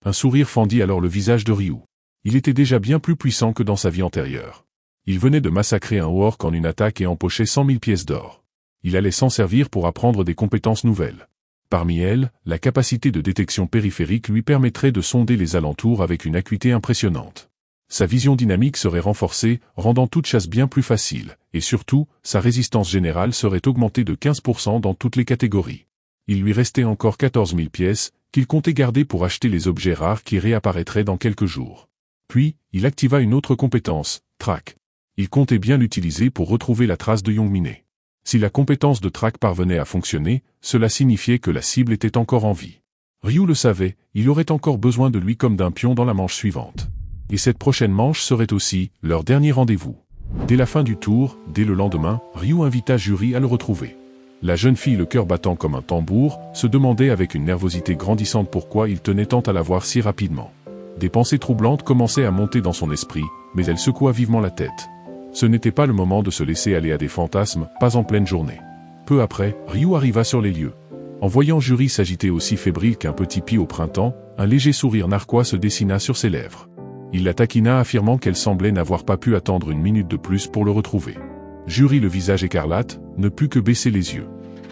Un sourire fendit alors le visage de Ryu. Il était déjà bien plus puissant que dans sa vie antérieure. Il venait de massacrer un orc en une attaque et empocher 100 000 pièces d'or. Il allait s'en servir pour apprendre des compétences nouvelles. Parmi elles, la capacité de détection périphérique lui permettrait de sonder les alentours avec une acuité impressionnante. Sa vision dynamique serait renforcée, rendant toute chasse bien plus facile, et surtout, sa résistance générale serait augmentée de 15% dans toutes les catégories. Il lui restait encore 14 000 pièces, qu'il comptait garder pour acheter les objets rares qui réapparaîtraient dans quelques jours. Puis, il activa une autre compétence, Track. Il comptait bien l'utiliser pour retrouver la trace de Youngmine. Si la compétence de Track parvenait à fonctionner, cela signifiait que la cible était encore en vie. Ryu le savait, il aurait encore besoin de lui comme d'un pion dans la manche suivante. Et cette prochaine manche serait aussi leur dernier rendez-vous. Dès la fin du tour, dès le lendemain, Ryu invita Juri à le retrouver. La jeune fille, le cœur battant comme un tambour, se demandait avec une nervosité grandissante pourquoi il tenait tant à la voir si rapidement. Des pensées troublantes commençaient à monter dans son esprit, mais elle secoua vivement la tête. Ce n'était pas le moment de se laisser aller à des fantasmes, pas en pleine journée. Peu après, Ryu arriva sur les lieux. En voyant Juri s'agiter aussi fébrile qu'un petit pie au printemps, un léger sourire narquois se dessina sur ses lèvres. Il la taquina affirmant qu'elle semblait n'avoir pas pu attendre une minute de plus pour le retrouver. Juri, le visage écarlate, ne put que baisser les yeux.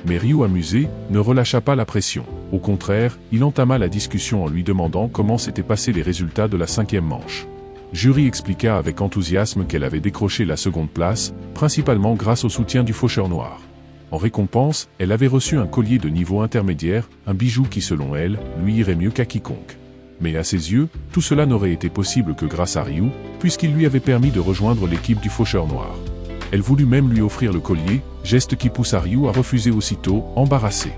Mais Ryu, amusé, ne relâcha pas la pression. Au contraire, il entama la discussion en lui demandant comment s'étaient passés les résultats de la 5e manche. Juri expliqua avec enthousiasme qu'elle avait décroché la 2e place, principalement grâce au soutien du faucheur noir. En récompense, elle avait reçu un collier de niveau intermédiaire, un bijou qui selon elle, lui irait mieux qu'à quiconque. Mais à ses yeux, tout cela n'aurait été possible que grâce à Ryu, puisqu'il lui avait permis de rejoindre l'équipe du faucheur noir. Elle voulut même lui offrir le collier, geste qui poussa Ryu à refuser aussitôt, embarrassé.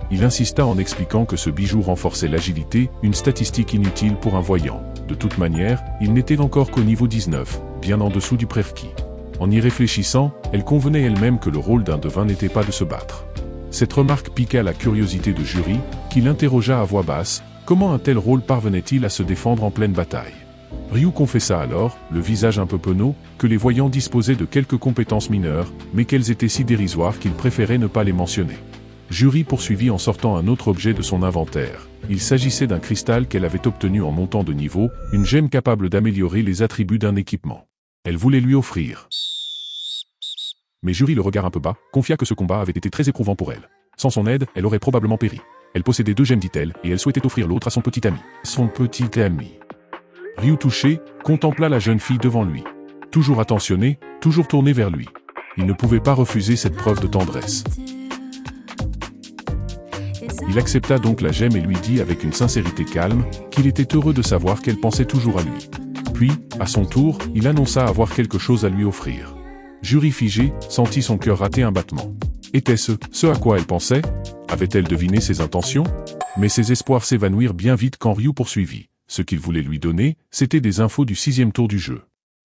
Il insista en expliquant que ce bijou renforçait l'agilité, une statistique inutile pour un voyant. De toute manière, il n'était encore qu'au niveau 19, bien en dessous du prérequis. En y réfléchissant, elle convenait elle-même que le rôle d'un devin n'était pas de se battre. Cette remarque piqua la curiosité de Juri, qui l'interrogea à voix basse. Comment un tel rôle parvenait-il à se défendre en pleine bataille? Ryu confessa alors, le visage un peu penaud, que les voyants disposaient de quelques compétences mineures, mais qu'elles étaient si dérisoires qu'il préférait ne pas les mentionner. Juri poursuivit en sortant un autre objet de son inventaire. Il s'agissait d'un cristal qu'elle avait obtenu en montant de niveau, une gemme capable d'améliorer les attributs d'un équipement. Elle voulait lui offrir. Mais Juri, le regard un peu bas, confia que ce combat avait été très éprouvant pour elle. Sans son aide, elle aurait probablement péri. Elle possédait 2 gemmes, dit-elle, et elle souhaitait offrir l'autre à son petit ami. Son petit ami. Ryu, touché, contempla la jeune fille devant lui. Toujours attentionnée, toujours tournée vers lui. Il ne pouvait pas refuser cette preuve de tendresse. Il accepta donc la gemme et lui dit avec une sincérité calme qu'il était heureux de savoir qu'elle pensait toujours à lui. Puis, à son tour, il annonça avoir quelque chose à lui offrir. Juri, figé, sentit son cœur rater un battement. Était-ce ce à quoi elle pensait? Avait-elle deviné ses intentions? Mais ses espoirs s'évanouirent bien vite quand Ryu poursuivit. Ce qu'il voulait lui donner, c'était des infos du 6e tour du jeu.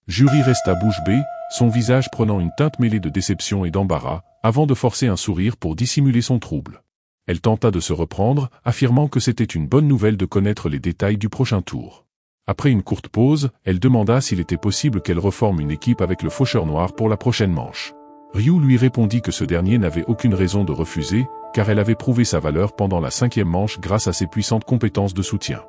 Juri resta bouche bée, son visage prenant une teinte mêlée de déception et d'embarras, avant de forcer un sourire pour dissimuler son trouble. Elle tenta de se reprendre, affirmant que c'était une bonne nouvelle de connaître les détails du prochain tour. Après une courte pause, elle demanda s'il était possible qu'elle reforme une équipe avec le Faucheur Noir pour la prochaine manche. Ryu lui répondit que ce dernier n'avait aucune raison de refuser, car elle avait prouvé sa valeur pendant la 5e manche grâce à ses puissantes compétences de soutien.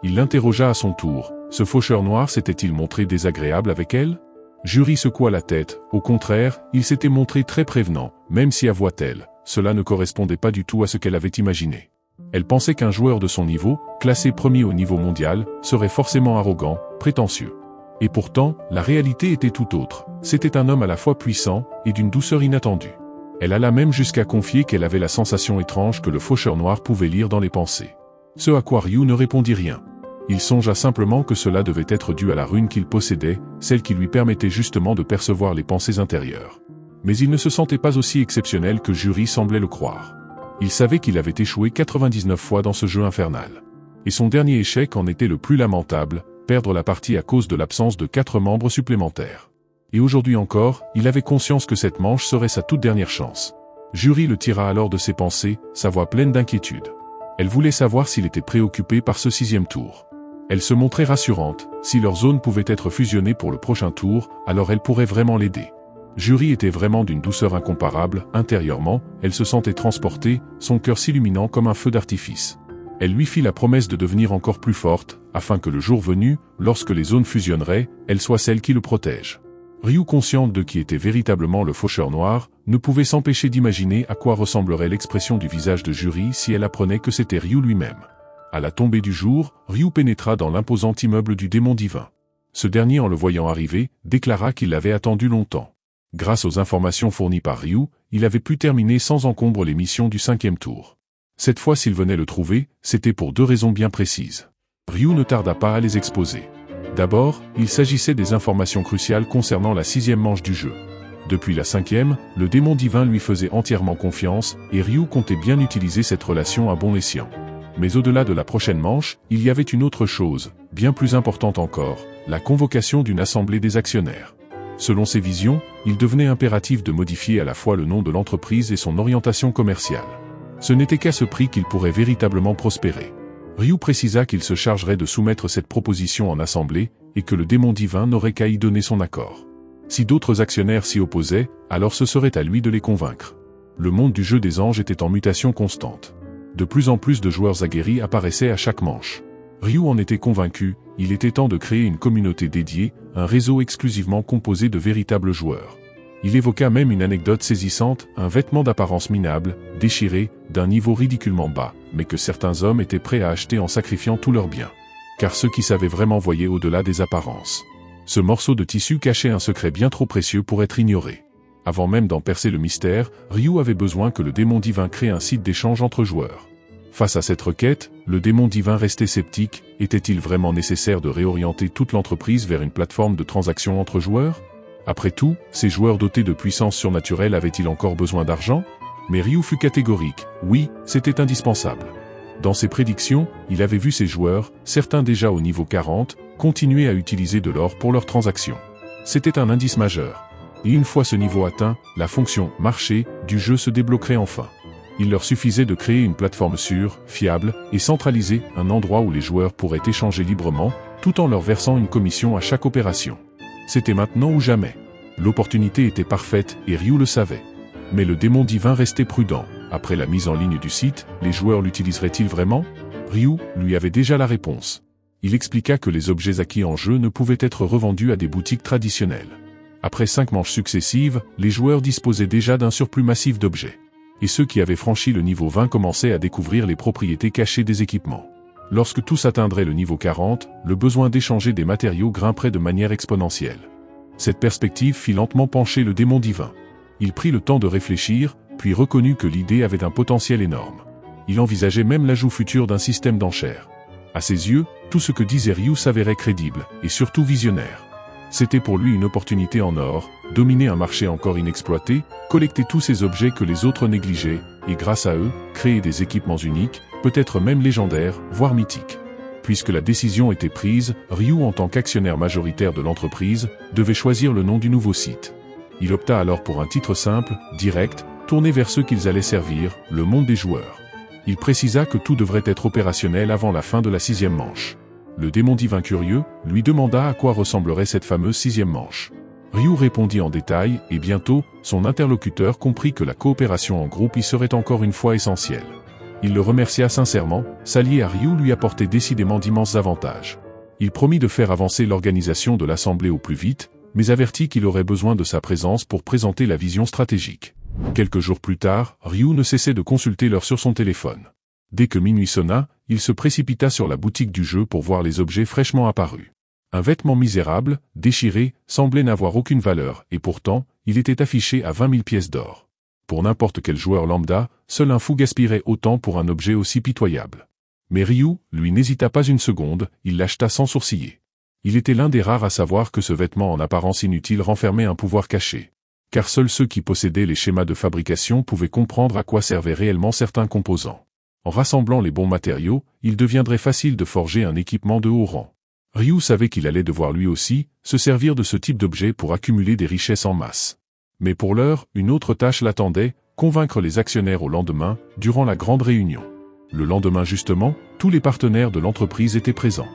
Il l'interrogea à son tour. Ce Faucheur Noir s'était-il montré désagréable avec elle? Juri secoua la tête. Au contraire, il s'était montré très prévenant, même si avoua-t-elle, cela ne correspondait pas du tout à ce qu'elle avait imaginé. Elle pensait qu'un joueur de son niveau, classé premier au niveau mondial, serait forcément arrogant, prétentieux. Et pourtant, la réalité était tout autre. C'était un homme à la fois puissant et d'une douceur inattendue. Elle alla même jusqu'à confier qu'elle avait la sensation étrange que le Faucheur Noir pouvait lire dans les pensées. Ce à quoi Ryu ne répondit rien. Il songea simplement que cela devait être dû à la rune qu'il possédait, celle qui lui permettait justement de percevoir les pensées intérieures. Mais il ne se sentait pas aussi exceptionnel que Juri semblait le croire. Il savait qu'il avait échoué 99 fois dans ce jeu infernal. Et son dernier échec en était le plus lamentable, perdre la partie à cause de l'absence de 4 membres supplémentaires. Et aujourd'hui encore, il avait conscience que cette manche serait sa toute dernière chance. Juri le tira alors de ses pensées, sa voix pleine d'inquiétude. Elle voulait savoir s'il était préoccupé par ce 6e tour. Elle se montrait rassurante, si leur zone pouvait être fusionnée pour le prochain tour, alors elle pourrait vraiment l'aider. Juri était vraiment d'une douceur incomparable, intérieurement, elle se sentait transportée, son cœur s'illuminant comme un feu d'artifice. Elle lui fit la promesse de devenir encore plus forte, afin que le jour venu, lorsque les zones fusionneraient, elle soit celle qui le protège. Ryu, consciente de qui était véritablement le Faucheur Noir, ne pouvait s'empêcher d'imaginer à quoi ressemblerait l'expression du visage de Juri si elle apprenait que c'était Ryu lui-même. À la tombée du jour, Ryu pénétra dans l'imposant immeuble du démon divin. Ce dernier, en le voyant arriver, déclara qu'il l'avait attendu longtemps. Grâce aux informations fournies par Ryu, il avait pu terminer sans encombre les missions du 5e tour. Cette fois, s'il venait le trouver, c'était pour 2 raisons bien précises. Ryu ne tarda pas à les exposer. D'abord, il s'agissait des informations cruciales concernant la 6e manche du jeu. Depuis la 5e, le démon divin lui faisait entièrement confiance, et Ryu comptait bien utiliser cette relation à bon escient. Mais au-delà de la prochaine manche, il y avait une autre chose, bien plus importante encore, la convocation d'une assemblée des actionnaires. Selon ses visions, il devenait impératif de modifier à la fois le nom de l'entreprise et son orientation commerciale. Ce n'était qu'à ce prix qu'il pourrait véritablement prospérer. Ryu précisa qu'il se chargerait de soumettre cette proposition en assemblée, et que le démon divin n'aurait qu'à y donner son accord. Si d'autres actionnaires s'y opposaient, alors ce serait à lui de les convaincre. Le monde du jeu des anges était en mutation constante. De plus en plus de joueurs aguerris apparaissaient à chaque manche. Ryu en était convaincu, il était temps de créer une communauté dédiée, un réseau exclusivement composé de véritables joueurs. Il évoqua même une anecdote saisissante, un vêtement d'apparence minable, déchiré, d'un niveau ridiculement bas, mais que certains hommes étaient prêts à acheter en sacrifiant tous leurs biens. Car ceux qui savaient vraiment voyaient au-delà des apparences. Ce morceau de tissu cachait un secret bien trop précieux pour être ignoré. Avant même d'en percer le mystère, Ryu avait besoin que le démon divin crée un site d'échange entre joueurs. Face à cette requête, le démon divin restait sceptique, était-il vraiment nécessaire de réorienter toute l'entreprise vers une plateforme de transaction entre joueurs? Après tout, ces joueurs dotés de puissance surnaturelle avaient-ils encore besoin d'argent? Mais Ryu fut catégorique, oui, c'était indispensable. Dans ses prédictions, il avait vu ses joueurs, certains déjà au niveau 40, continuer à utiliser de l'or pour leurs transactions. C'était un indice majeur. Et une fois ce niveau atteint, la fonction « marché » du jeu se débloquerait enfin. Il leur suffisait de créer une plateforme sûre, fiable, et centralisée, un endroit où les joueurs pourraient échanger librement, tout en leur versant une commission à chaque opération. C'était maintenant ou jamais. L'opportunité était parfaite, et Ryu le savait. Mais le démon divin restait prudent. Après la mise en ligne du site, les joueurs l'utiliseraient-ils vraiment? Ryu lui avait déjà la réponse. Il expliqua que les objets acquis en jeu ne pouvaient être revendus à des boutiques traditionnelles. Après 5 manches successives, les joueurs disposaient déjà d'un surplus massif d'objets. Et ceux qui avaient franchi le niveau 20 commençaient à découvrir les propriétés cachées des équipements. Lorsque tous atteindraient le niveau 40, le besoin d'échanger des matériaux grimperait de manière exponentielle. Cette perspective fit lentement pencher le démon divin. Il prit le temps de réfléchir, puis reconnut que l'idée avait un potentiel énorme. Il envisageait même l'ajout futur d'un système d'enchères. À ses yeux, tout ce que disait Ryu s'avérait crédible, et surtout visionnaire. C'était pour lui une opportunité en or, dominer un marché encore inexploité, collecter tous ces objets que les autres négligeaient, et grâce à eux, créer des équipements uniques, peut-être même légendaires, voire mythiques. Puisque la décision était prise, Ryu en tant qu'actionnaire majoritaire de l'entreprise, devait choisir le nom du nouveau site. Il opta alors pour un titre simple, direct, tourné vers ceux qu'ils allaient servir, le monde des joueurs. Il précisa que tout devrait être opérationnel avant la fin de la 6e manche. Le démon divin curieux lui demanda à quoi ressemblerait cette fameuse 6e manche. Ryu répondit en détail, et bientôt, son interlocuteur comprit que la coopération en groupe y serait encore une fois essentielle. Il le remercia sincèrement, s'allier à Ryu lui apportait décidément d'immenses avantages. Il promit de faire avancer l'organisation de l'assemblée au plus vite, mais avertit qu'il aurait besoin de sa présence pour présenter la vision stratégique. Quelques jours plus tard, Ryu ne cessait de consulter l'heure sur son téléphone. Dès que minuit sonna, il se précipita sur la boutique du jeu pour voir les objets fraîchement apparus. Un vêtement misérable, déchiré, semblait n'avoir aucune valeur, et pourtant, il était affiché à 20 000 pièces d'or. Pour n'importe quel joueur lambda, seul un fou gaspillerait autant pour un objet aussi pitoyable. Mais Ryu, lui, n'hésita pas une seconde, il l'acheta sans sourciller. Il était l'un des rares à savoir que ce vêtement en apparence inutile renfermait un pouvoir caché. Car seuls ceux qui possédaient les schémas de fabrication pouvaient comprendre à quoi servaient réellement certains composants. En rassemblant les bons matériaux, il deviendrait facile de forger un équipement de haut rang. Ryu savait qu'il allait devoir lui aussi se servir de ce type d'objet pour accumuler des richesses en masse. Mais pour l'heure, une autre tâche l'attendait, convaincre les actionnaires au lendemain, durant la grande réunion. Le lendemain justement, tous les partenaires de l'entreprise étaient présents.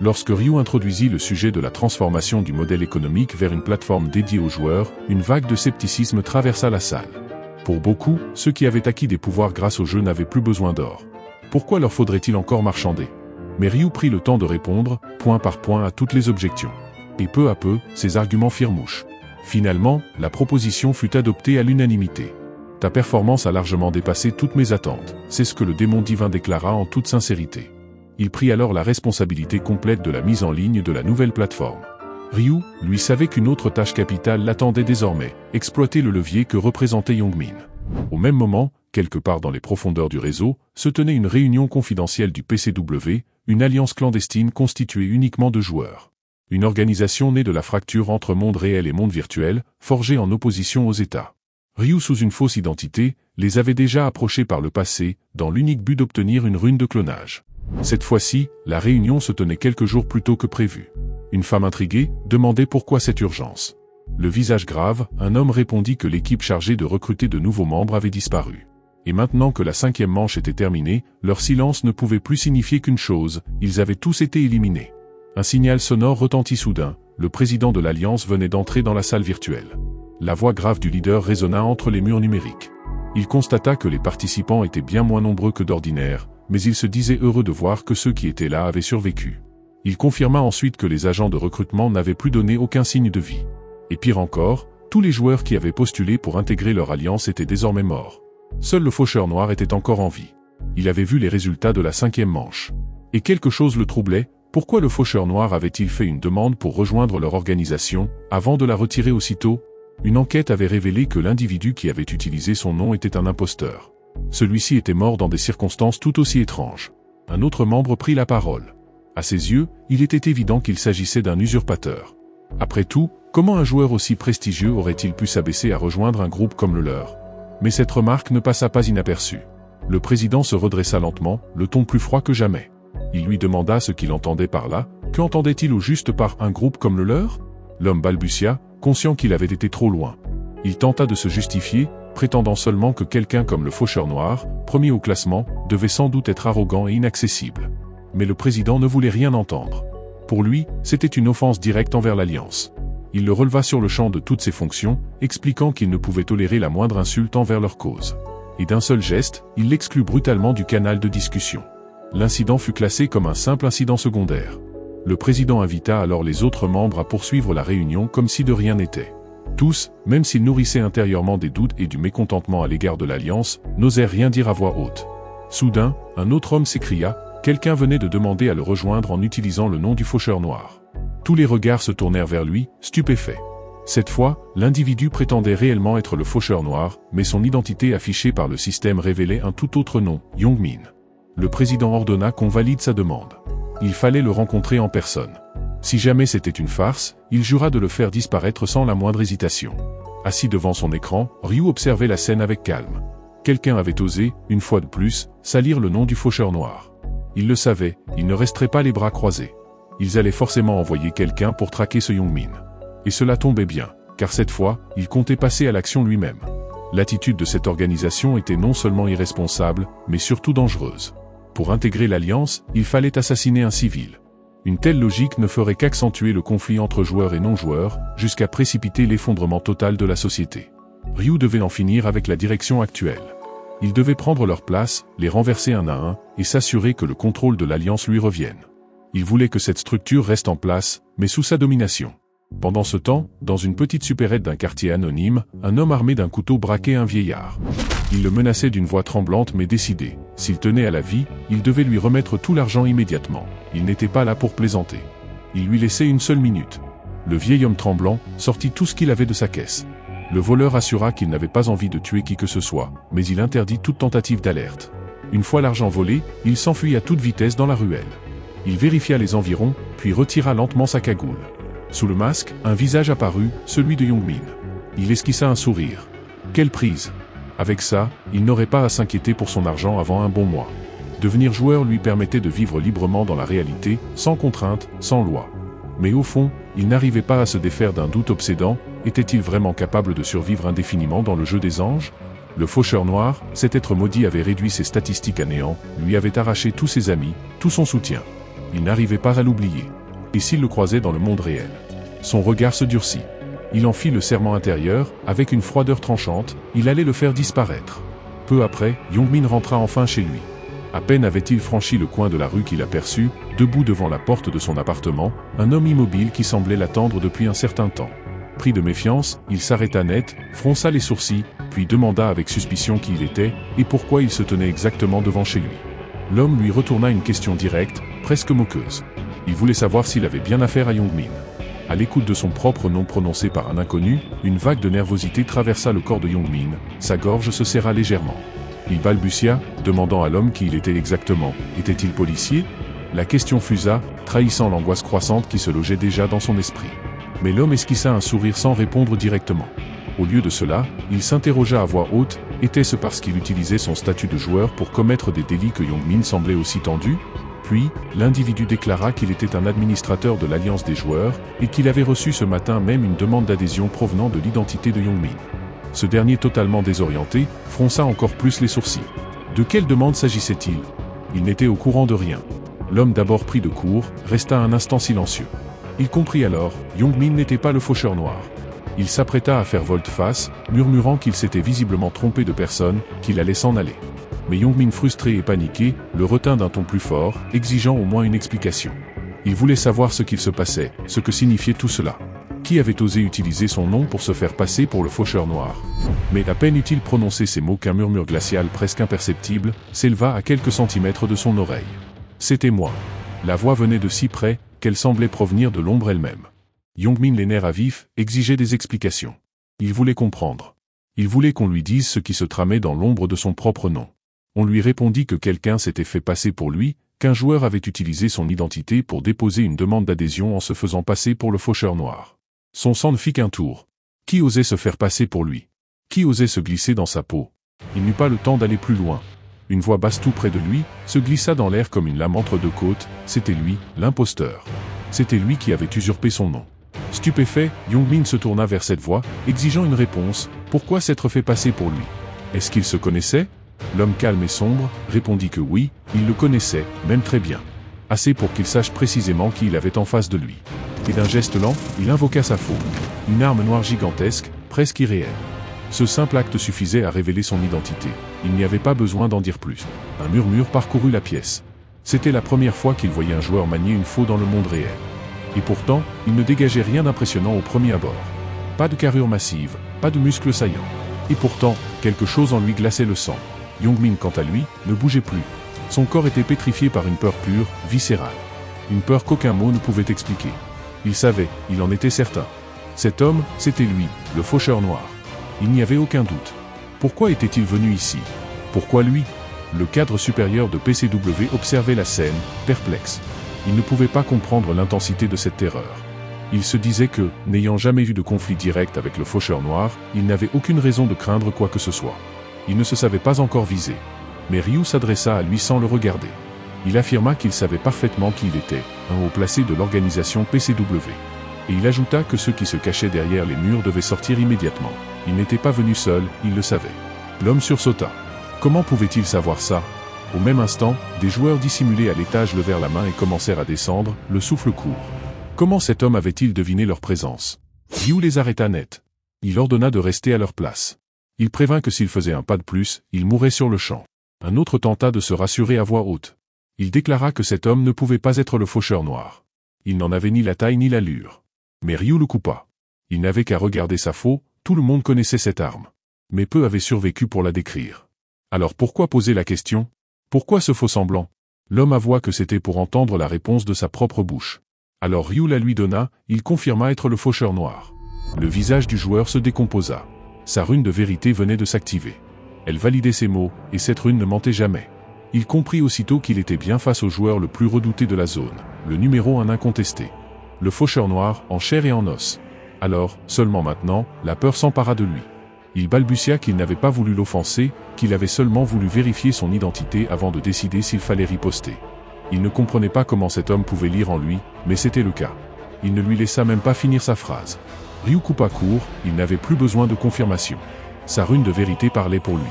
Lorsque Ryu introduisit le sujet de la transformation du modèle économique vers une plateforme dédiée aux joueurs, une vague de scepticisme traversa la salle. Pour beaucoup, ceux qui avaient acquis des pouvoirs grâce au jeu n'avaient plus besoin d'or. Pourquoi leur faudrait-il encore marchander? Mais Ryu prit le temps de répondre, point par point, à toutes les objections. Et peu à peu, ses arguments firent mouche. Finalement, la proposition fut adoptée à l'unanimité. Ta performance a largement dépassé toutes mes attentes, c'est ce que le démon divin déclara en toute sincérité. Il prit alors la responsabilité complète de la mise en ligne de la nouvelle plateforme. Ryu, lui, savait qu'une autre tâche capitale l'attendait désormais, exploiter le levier que représentait Youngmin. Au même moment, quelque part dans les profondeurs du réseau, se tenait une réunion confidentielle du PCW, une alliance clandestine constituée uniquement de joueurs. Une organisation née de la fracture entre monde réel et monde virtuel, forgée en opposition aux États. Ryu, sous une fausse identité, les avait déjà approchés par le passé, dans l'unique but d'obtenir une rune de clonage. Cette fois-ci, la réunion se tenait quelques jours plus tôt que prévu. Une femme intriguée demandait pourquoi cette urgence. Le visage grave, un homme répondit que l'équipe chargée de recruter de nouveaux membres avait disparu. Et maintenant que la 5e manche était terminée, leur silence ne pouvait plus signifier qu'une chose, ils avaient tous été éliminés. Un signal sonore retentit soudain, le président de l'Alliance venait d'entrer dans la salle virtuelle. La voix grave du leader résonna entre les murs numériques. Il constata que les participants étaient bien moins nombreux que d'ordinaire, mais il se disait heureux de voir que ceux qui étaient là avaient survécu. Il confirma ensuite que les agents de recrutement n'avaient plus donné aucun signe de vie. Et pire encore, tous les joueurs qui avaient postulé pour intégrer leur alliance étaient désormais morts. Seul le faucheur noir était encore en vie. Il avait vu les résultats de la 5e manche. Et quelque chose le troublait, pourquoi le faucheur noir avait-il fait une demande pour rejoindre leur organisation, avant de la retirer aussitôt? Une enquête avait révélé que l'individu qui avait utilisé son nom était un imposteur. Celui-ci était mort dans des circonstances tout aussi étranges. Un autre membre prit la parole. À ses yeux, il était évident qu'il s'agissait d'un usurpateur. Après tout, comment un joueur aussi prestigieux aurait-il pu s'abaisser à rejoindre un groupe comme le leur? Mais cette remarque ne passa pas inaperçue. Le président se redressa lentement, le ton plus froid que jamais. Il lui demanda ce qu'il entendait par là, qu'entendait-il au juste par un groupe comme le leur? L'homme balbutia, conscient qu'il avait été trop loin. Il tenta de se justifier, prétendant seulement que quelqu'un comme le faucheur noir, premier au classement, devait sans doute être arrogant et inaccessible. Mais le président ne voulait rien entendre. Pour lui, c'était une offense directe envers l'Alliance. Il le releva sur le champ de toutes ses fonctions, expliquant qu'il ne pouvait tolérer la moindre insulte envers leur cause. Et d'un seul geste, il l'exclut brutalement du canal de discussion. L'incident fut classé comme un simple incident secondaire. Le président invita alors les autres membres à poursuivre la réunion comme si de rien n'était. Tous, même s'ils nourrissaient intérieurement des doutes et du mécontentement à l'égard de l'Alliance, n'osèrent rien dire à voix haute. Soudain, un autre homme s'écria, quelqu'un venait de demander à le rejoindre en utilisant le nom du faucheur noir. Tous les regards se tournèrent vers lui, stupéfaits. Cette fois, l'individu prétendait réellement être le faucheur noir, mais son identité affichée par le système révélait un tout autre nom, Young-min. Le président ordonna qu'on valide sa demande. Il fallait le rencontrer en personne. Si jamais c'était une farce, il jura de le faire disparaître sans la moindre hésitation. Assis devant son écran, Ryu observait la scène avec calme. Quelqu'un avait osé, une fois de plus, salir le nom du faucheur noir. Il le savait, il ne resterait pas les bras croisés. Ils allaient forcément envoyer quelqu'un pour traquer ce Young-min. Et cela tombait bien, car cette fois, il comptait passer à l'action lui-même. L'attitude de cette organisation était non seulement irresponsable, mais surtout dangereuse. Pour intégrer l'Alliance, il fallait assassiner un civil. Une telle logique ne ferait qu'accentuer le conflit entre joueurs et non-joueurs, jusqu'à précipiter l'effondrement total de la société. Ryu devait en finir avec la direction actuelle. Il devait prendre leur place, les renverser un à un, et s'assurer que le contrôle de l'Alliance lui revienne. Il voulait que cette structure reste en place, mais sous sa domination. Pendant ce temps, dans une petite supérette d'un quartier anonyme, un homme armé d'un couteau braquait un vieillard. Il le menaçait d'une voix tremblante mais décidée. S'il tenait à la vie, il devait lui remettre tout l'argent immédiatement. Il n'était pas là pour plaisanter. Il lui laissait une seule minute. Le vieil homme tremblant sortit tout ce qu'il avait de sa caisse. Le voleur assura qu'il n'avait pas envie de tuer qui que ce soit, mais il interdit toute tentative d'alerte. Une fois l'argent volé, il s'enfuit à toute vitesse dans la ruelle. Il vérifia les environs, puis retira lentement sa cagoule. Sous le masque, un visage apparut, celui de Young-min. Il esquissa un sourire. Quelle prise! Avec ça, il n'aurait pas à s'inquiéter pour son argent avant un bon mois. Devenir joueur lui permettait de vivre librement dans la réalité, sans contrainte, sans loi. Mais au fond, il n'arrivait pas à se défaire d'un doute obsédant, était-il vraiment capable de survivre indéfiniment dans le jeu des anges? Le faucheur noir, cet être maudit avait réduit ses statistiques à néant, lui avait arraché tous ses amis, tout son soutien. Il n'arrivait pas à l'oublier. Et s'il le croisait dans le monde réel? Son regard se durcit. Il en fit le serment intérieur, avec une froideur tranchante, il allait le faire disparaître. Peu après, Young-min rentra enfin chez lui. À peine avait-il franchi le coin de la rue qu'il aperçut, debout devant la porte de son appartement, un homme immobile qui semblait l'attendre depuis un certain temps. Pris de méfiance, il s'arrêta net, fronça les sourcils, puis demanda avec suspicion qui il était, et pourquoi il se tenait exactement devant chez lui. L'homme lui retourna une question directe, presque moqueuse. Il voulait savoir s'il avait bien affaire à Young-min. À l'écoute de son propre nom prononcé par un inconnu, une vague de nervosité traversa le corps de Young-min, sa gorge se serra légèrement. Il balbutia, demandant à l'homme qui il était exactement. Était-il policier? La question fusa, trahissant l'angoisse croissante qui se logeait déjà dans son esprit. Mais l'homme esquissa un sourire sans répondre directement. Au lieu de cela, il s'interrogea à voix haute, était-ce parce qu'il utilisait son statut de joueur pour commettre des délits que Young-min semblait aussi tendu? Puis, l'individu déclara qu'il était un administrateur de l'Alliance des joueurs, et qu'il avait reçu ce matin même une demande d'adhésion provenant de l'identité de Young-min. Ce dernier, totalement désorienté, fronça encore plus les sourcils. De quelle demande s'agissait-il? Il n'était au courant de rien. L'homme d'abord pris de court, resta un instant silencieux. Il comprit alors, Young-min n'était pas le faucheur noir. Il s'apprêta à faire volte-face, murmurant qu'il s'était visiblement trompé de personne, qu'il allait s'en aller. Mais Young-min, frustré et paniqué, le retint d'un ton plus fort, exigeant au moins une explication. Il voulait savoir ce qu'il se passait, ce que signifiait tout cela. Qui avait osé utiliser son nom pour se faire passer pour le faucheur noir? Mais à peine eut-il prononcé ces mots qu'un murmure glacial presque imperceptible s'éleva à quelques centimètres de son oreille. C'était moi. La voix venait de si près qu'elle semblait provenir de l'ombre elle-même. Young-min, les nerfs à vif, exigeait des explications. Il voulait comprendre. Il voulait qu'on lui dise ce qui se tramait dans l'ombre de son propre nom. On lui répondit que quelqu'un s'était fait passer pour lui, qu'un joueur avait utilisé son identité pour déposer une demande d'adhésion en se faisant passer pour le faucheur noir. Son sang ne fit qu'un tour. Qui osait se faire passer pour lui? Qui osait se glisser dans sa peau? Il n'eut pas le temps d'aller plus loin. Une voix basse tout près de lui se glissa dans l'air comme une lame entre deux côtes, c'était lui, l'imposteur. C'était lui qui avait usurpé son nom. Stupéfait, Young-min se tourna vers cette voix, exigeant une réponse. Pourquoi s'être fait passer pour lui? Est-ce qu'il se connaissait? L'homme calme et sombre répondit que oui, il le connaissait, même très bien. Assez pour qu'il sache précisément qui il avait en face de lui. Et d'un geste lent, il invoqua sa faume. Une arme noire gigantesque, presque irréelle. Ce simple acte suffisait à révéler son identité. Il n'y avait pas besoin d'en dire plus. Un murmure parcourut la pièce. C'était la première fois qu'il voyait un joueur manier une faux dans le monde réel. Et pourtant, il ne dégageait rien d'impressionnant au premier abord. pas de carrure massive, pas de muscles saillants. Et pourtant, quelque chose en lui glaçait le sang. Youngmin, quant à lui, ne bougeait plus. Son corps était pétrifié par une peur pure, viscérale. Une peur qu'aucun mot ne pouvait expliquer. Il savait, il en était certain. Cet homme, c'était lui, le faucheur noir. Il n'y avait aucun doute. Pourquoi était-il venu ici? Pourquoi lui? Le cadre supérieur de PCW observait la scène, perplexe. Il ne pouvait pas comprendre l'intensité de cette terreur. Il se disait que, n'ayant jamais eu de conflit direct avec le faucheur noir, il n'avait aucune raison de craindre quoi que ce soit. Il ne se savait pas encore visé. Mais Ryu s'adressa à lui sans le regarder. Il affirma qu'il savait parfaitement qui il était, un haut placé de l'organisation PCW. Et il ajouta que ceux qui se cachaient derrière les murs devaient sortir immédiatement. Il n'était pas venu seul, il le savait. L'homme sursauta. Comment pouvait-il savoir ça? Au même instant, des joueurs dissimulés à l'étage levèrent la main et commencèrent à descendre, le souffle court. Comment cet homme avait-il deviné leur présence? Ryu les arrêta net. Il ordonna de rester à leur place. Il prévint que s'ils faisaient un pas de plus, ils mourraient sur le champ. Un autre tenta de se rassurer à voix haute. Il déclara que cet homme ne pouvait pas être le faucheur noir. Il n'en avait ni la taille ni l'allure. Mais Ryu le coupa. Il n'avait qu'à regarder sa faux, tout le monde connaissait cette arme. Mais peu avaient survécu pour la décrire. Alors pourquoi poser la question? Pourquoi ce faux semblant? L'homme avoua que c'était pour entendre la réponse de sa propre bouche. Alors Ryu la lui donna, il confirma être le faucheur noir. Le visage du joueur se décomposa. Sa rune de vérité venait de s'activer. Elle validait ses mots, et cette rune ne mentait jamais. Il comprit aussitôt qu'il était bien face au joueur le plus redouté de la zone, le numéro 1 incontesté. Le faucheur noir, en chair et en os. Alors, seulement maintenant, la peur s'empara de lui. Il balbutia qu'il n'avait pas voulu l'offenser, qu'il avait seulement voulu vérifier son identité avant de décider s'il fallait riposter. Il ne comprenait pas comment cet homme pouvait lire en lui, mais c'était le cas. Il ne lui laissa même pas finir sa phrase. Ryu coupa court, il n'avait plus besoin de confirmation. Sa rune de vérité parlait pour lui.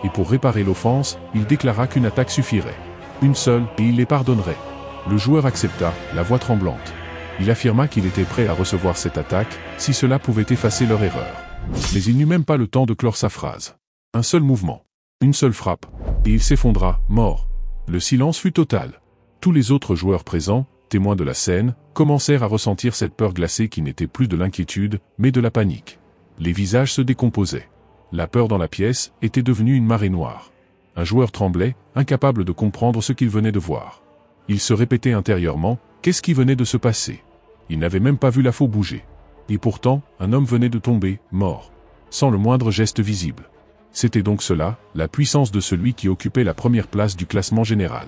Et pour réparer l'offense, il déclara qu'une attaque suffirait. Une seule, et il les pardonnerait. Le joueur accepta, la voix tremblante. Il affirma qu'il était prêt à recevoir cette attaque, si cela pouvait effacer leur erreur. Mais il n'eut même pas le temps de clore sa phrase. Un seul mouvement. Une seule frappe. Et il s'effondra, mort. Le silence fut total. Tous les autres joueurs présents, témoins de la scène, commencèrent à ressentir cette peur glacée qui n'était plus de l'inquiétude, mais de la panique. Les visages se décomposaient. La peur dans la pièce était devenue une marée noire. Un joueur tremblait, incapable de comprendre ce qu'il venait de voir. Il se répétait intérieurement, qu'est-ce qui venait de se passer? Il n'avait même pas vu la faux bouger. Et pourtant, un homme venait de tomber, mort. Sans le moindre geste visible. C'était donc cela, la puissance de celui qui occupait la première place du classement général.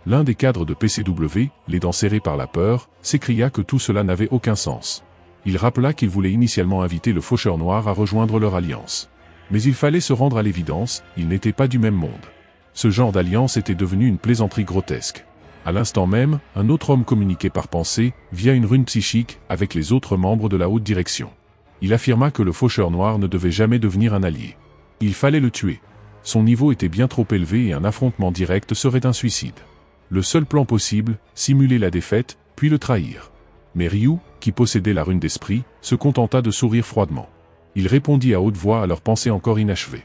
L'un des cadres de PCW, les dents serrées par la peur, s'écria que tout cela n'avait aucun sens. Il rappela qu'il voulait initialement inviter le faucheur noir à rejoindre leur alliance. Mais il fallait se rendre à l'évidence, ils n'étaient pas du même monde. Ce genre d'alliance était devenu une plaisanterie grotesque. À l'instant même, un autre homme communiquait par pensée, via une rune psychique, avec les autres membres de la haute direction. Il affirma que le faucheur noir ne devait jamais devenir un allié. Il fallait le tuer. Son niveau était bien trop élevé et un affrontement direct serait un suicide. Le seul plan possible, simuler la défaite, puis le trahir. Mais Ryu, qui possédait la rune d'esprit, se contenta de sourire froidement. Il répondit à haute voix à leurs pensées encore inachevées.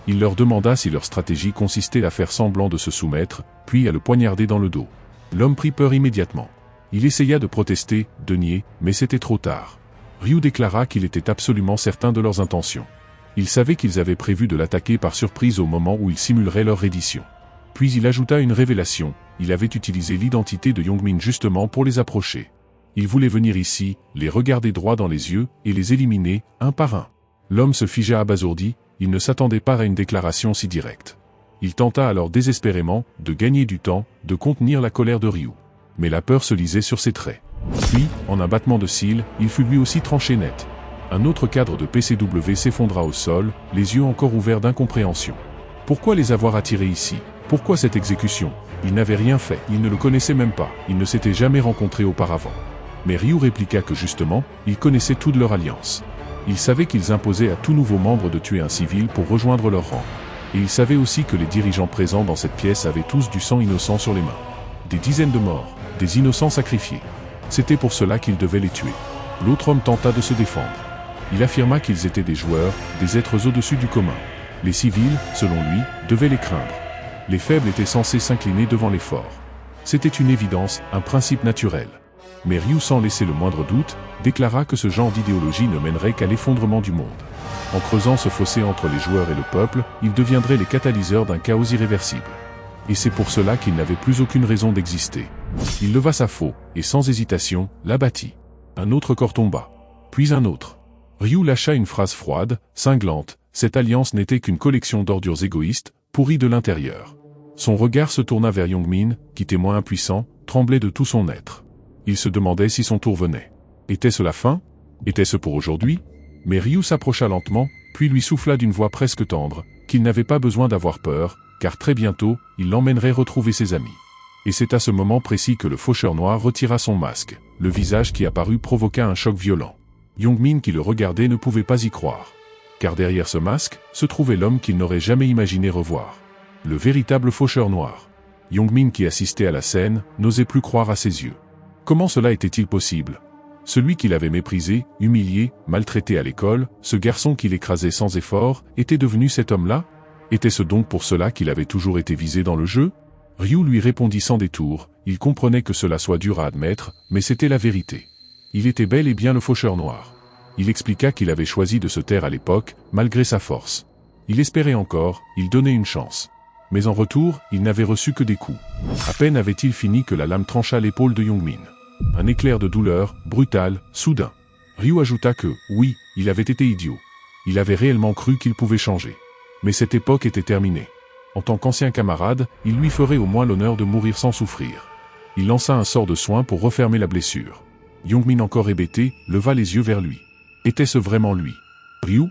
Il leur demanda si leur stratégie consistait à faire semblant de se soumettre, puis à le poignarder dans le dos. L'homme prit peur immédiatement. Il essaya de protester, de nier, mais c'était trop tard. Ryu déclara qu'il était absolument certain de leurs intentions. Il savait qu'ils avaient prévu de l'attaquer par surprise au moment où ils simuleraient leur reddition. Puis il ajouta une révélation, il avait utilisé l'identité de Youngmin justement pour les approcher. Il voulait venir ici, les regarder droit dans les yeux, et les éliminer, un par un. L'homme se figea abasourdi, il ne s'attendait pas à une déclaration si directe. Il tenta alors désespérément, de gagner du temps, de contenir la colère de Ryu. Mais la peur se lisait sur ses traits. Puis, en un battement de cils, il fut lui aussi tranché net. Un autre cadre de PCW s'effondra au sol, les yeux encore ouverts d'incompréhension. Pourquoi les avoir attirés ici? Pourquoi cette exécution? Ils n'avaient rien fait, ils ne le connaissaient même pas, ils ne s'étaient jamais rencontrés auparavant. Mais Ryu répliqua que justement, ils connaissaient tout de leur alliance. Ils savaient qu'ils imposaient à tout nouveau membre de tuer un civil pour rejoindre leur rang. Et ils savaient aussi que les dirigeants présents dans cette pièce avaient tous du sang innocent sur les mains. Des dizaines de morts, des innocents sacrifiés. C'était pour cela qu'ils devaient les tuer. L'autre homme tenta de se défendre. Il affirma qu'ils étaient des joueurs, des êtres au-dessus du commun. Les civils, selon lui, devaient les craindre. Les faibles étaient censés s'incliner devant les forts. C'était une évidence, un principe naturel. Mais Ryu, sans laisser le moindre doute, déclara que ce genre d'idéologie ne mènerait qu'à l'effondrement du monde. En creusant ce fossé entre les joueurs et le peuple, ils deviendraient les catalyseurs d'un chaos irréversible. Et c'est pour cela qu'il n'avait plus aucune raison d'exister. Il leva sa faux, et sans hésitation, l'abattit. Un autre corps tomba. Puis un autre. Ryu lâcha une phrase froide, cinglante. Cette alliance n'était qu'une collection d'ordures égoïstes, pourries de l'intérieur. Son regard se tourna vers Youngmin, qui, témoin impuissant, tremblait de tout son être. Il se demandait si son tour venait. Était-ce la fin? Était-ce pour aujourd'hui? Mais Ryu s'approcha lentement, puis lui souffla d'une voix presque tendre, qu'il n'avait pas besoin d'avoir peur, car très bientôt, il l'emmènerait retrouver ses amis. Et c'est à ce moment précis que le faucheur noir retira son masque. Le visage qui apparut provoqua un choc violent. Youngmin qui le regardait ne pouvait pas y croire. Car derrière ce masque, se trouvait l'homme qu'il n'aurait jamais imaginé revoir. Le véritable faucheur noir. Youngmin qui assistait à la scène, n'osait plus croire à ses yeux. Comment cela était-il possible? Celui qu'il avait méprisé, humilié, maltraité à l'école, ce garçon qu'il écrasait sans effort, était devenu cet homme-là? Était-ce donc pour cela qu'il avait toujours été visé dans le jeu? Ryu lui répondit sans détour, il comprenait que cela soit dur à admettre, mais c'était la vérité. Il était bel et bien le faucheur noir. Il expliqua qu'il avait choisi de se taire à l'époque, malgré sa force. Il espérait encore, il donnait une chance. Mais en retour, il n'avait reçu que des coups. À peine avait-il fini que la lame trancha l'épaule de Youngmin. Un éclair de douleur, brutal, soudain. Ryu ajouta que, oui, il avait été idiot. Il avait réellement cru qu'il pouvait changer. Mais cette époque était terminée. En tant qu'ancien camarade, il lui ferait au moins l'honneur de mourir sans souffrir. Il lança un sort de soin pour refermer la blessure. Youngmin, encore hébété, leva les yeux vers lui. Était-ce vraiment lui? Ryu?